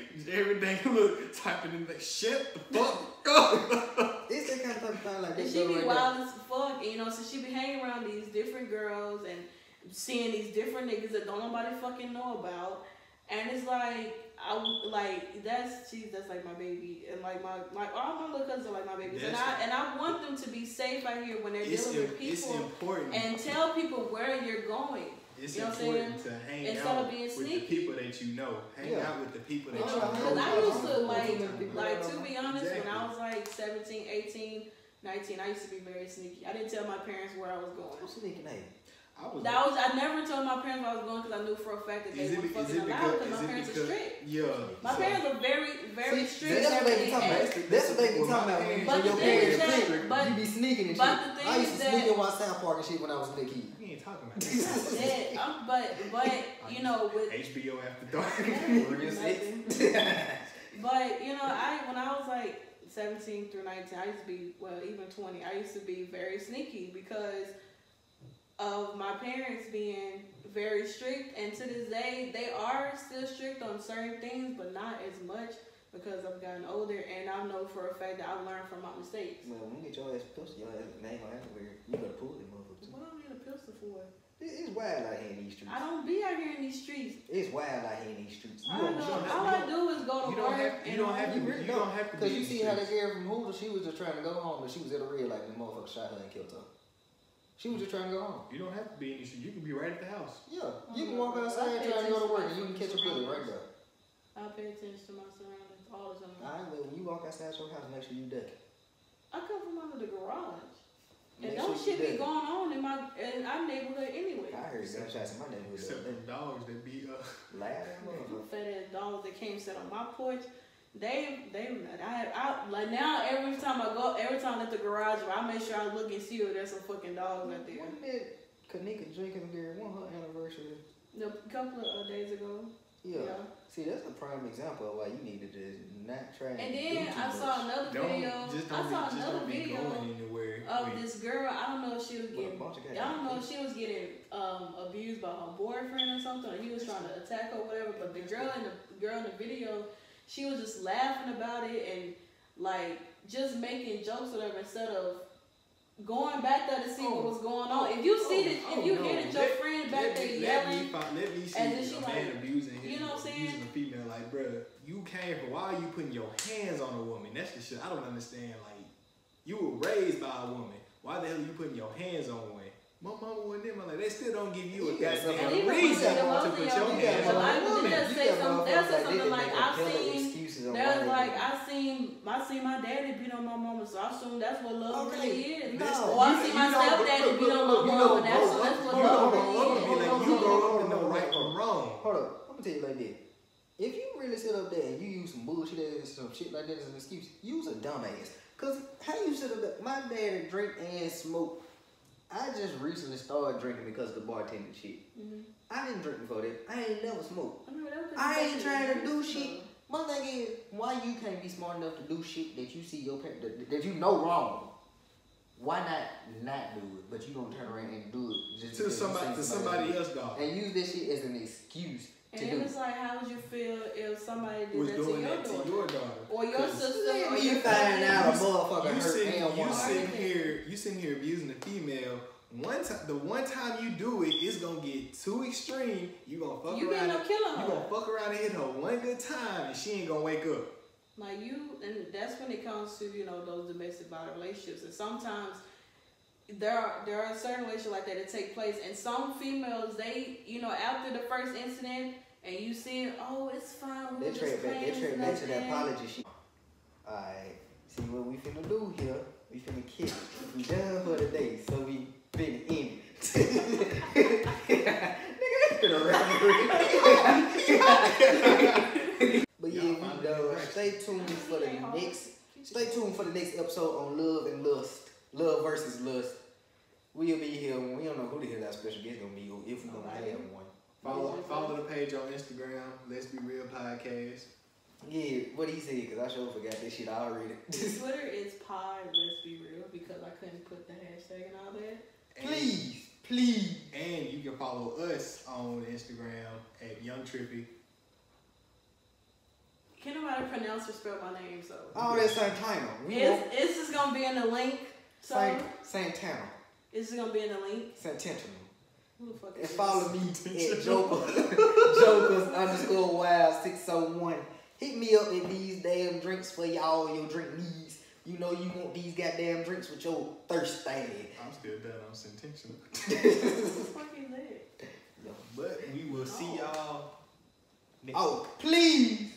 look, typing in like, shut the fuck up. It's that kind of thing like that. She be wild as fuck, and so she be hanging around these different girls and seeing these different niggas that don't nobody fucking know about, and it's like that's like my baby, and like all my little cousins are like my babies, and I want them to be safe out here when they're dealing with people. It's important. And tell people where you're going. It's important to hang instead out of being with sneaky. the people that you know. Hang out with the people that you know. Because I used to, to be honest, when I was like 17, 18, 19, I used to be very sneaky. I didn't tell my parents where I was going. What's sneaking at? I never told my parents where I was going because I knew for a fact that they were fucking allowed because my parents are strict. Yeah. My parents are very, very strict. That's what they be talking about. That's what they be talking about when your parents are strict. You be sneaking and shit. I used to sneak in West South Park and shit when I was a little kid. We ain't talking about that. But with HBO After Dark. But when I was like 17 through 19, I used to be even 20. I used to be very sneaky because of my parents being very strict, and to this day they are still strict on certain things, but not as much. because I've gotten older, and I know for a fact that I've learned from my mistakes. Well, when you get your ass a pistol, your ass ain't gonna have to wear. You better pull it, motherfucker. What do I need a pistol for? It's wild out here in these streets. I don't be out here in these streets. It's wild out here in these streets. All I do is go to work. You don't have to. Because you see how that girl from Hoover, she was just trying to go home, but she was at a red light and the motherfucker shot her and killed her. She was just trying to go home. You don't have to be in the street. You can be right at the house. Yeah, you can walk outside trying to go to work and you can catch a bullet right there. I pay attention to my surroundings all the time. Alright, well, when you walk outside your house, make sure you duck. I come from under the garage. And Make those sure shit be going on in our neighborhood anyway. I heard gunshots in my neighborhood. Except them dogs that be loud motherfucker. Fat ass dogs that came sit on my porch. Like now every time at the garage, I make sure I look and see if there's some fucking dogs out there. Wasn't that Kanika drinking beer? Wasn't her anniversary? A couple of days ago. Yeah. See, that's a prime example of why you needed to not try and then I saw another video. Of this girl. I don't know if she was getting abused by her boyfriend or something, or he was trying to attack her or whatever. But the girl in the video, she was just laughing about it and like just making jokes or whatever instead of going back there to see what was going on. If you see that, if you hear that your friend back there yelling, let me see a man abusing him, abusing a female, like, bruh, you came for, why are you putting your hands on a woman? That's the shit I don't understand. Like, you were raised by a woman. Why the hell are you putting your hands on one? My mama wasn't them. Like, they still don't give you a goddamn reason to put your hands on a woman. They'll say something like, I seen my daddy beat on my mama, so I assume that's what love really is. Or I see my stepdaddy beat on my mama, and that's what love really is. You grow up to know right from wrong. Hold up, I'm gonna tell you like this. If you really sit up there and you use some bullshit ass, some shit like that as an excuse, use a dumbass. Cause how you sit up there? My daddy drink and smoke. I just recently started drinking because of the bartending shit. I didn't drink before that. I ain't never smoked. I ain't trying to do shit. My thing is, why you can't be smart enough to do shit that you see your parents, that you know wrong? Why not do it? But you don't turn around and do it just to somebody else, dog. And use this shit as an excuse. And then it's like, how would you feel if somebody did that to your daughter? Or your sister? Or you find out a motherfucker hurt you sitting here abusing a female. The one time you do it, it's gonna get too extreme. You gonna fuck around. You gonna fuck around and hit her one good time, and she ain't gonna wake up. Like and that's when it comes to those domestic violence relationships. And sometimes there are certain relationships like that take place, and some females they after the first incident. And you see, oh, it's fine. They trade back to that apology shit. Alright, see what we finna do here. We finna kick. We done for the day, so we finna end it. Nigga, that's been a referee. But yeah, we done. Stay tuned for the next episode on love and lust. Love versus lust. We'll be here. We don't know who the hell our special guest gonna be, or if we're gonna have one. Follow the page on Instagram, Let's Be Real Podcast. Yeah, what he said, because I sure forgot this shit already. Twitter is Let's Be Real, because I couldn't put the hashtag and all that. Please. And you can follow us on Instagram at Young Trippy. Can't nobody pronounce or spell my name, so. Oh, that's Santana. It's just going to be in the link. So Santana. It's just going to be in the link. Santana. Who the fuck and follow me at Jokers_wild601. Hit me up with these damn drinks for y'all, your drink needs. You know you want these goddamn drinks with your thirst thing. I'm still done. I'm sententional. Fucking lit. But we will see y'all next please.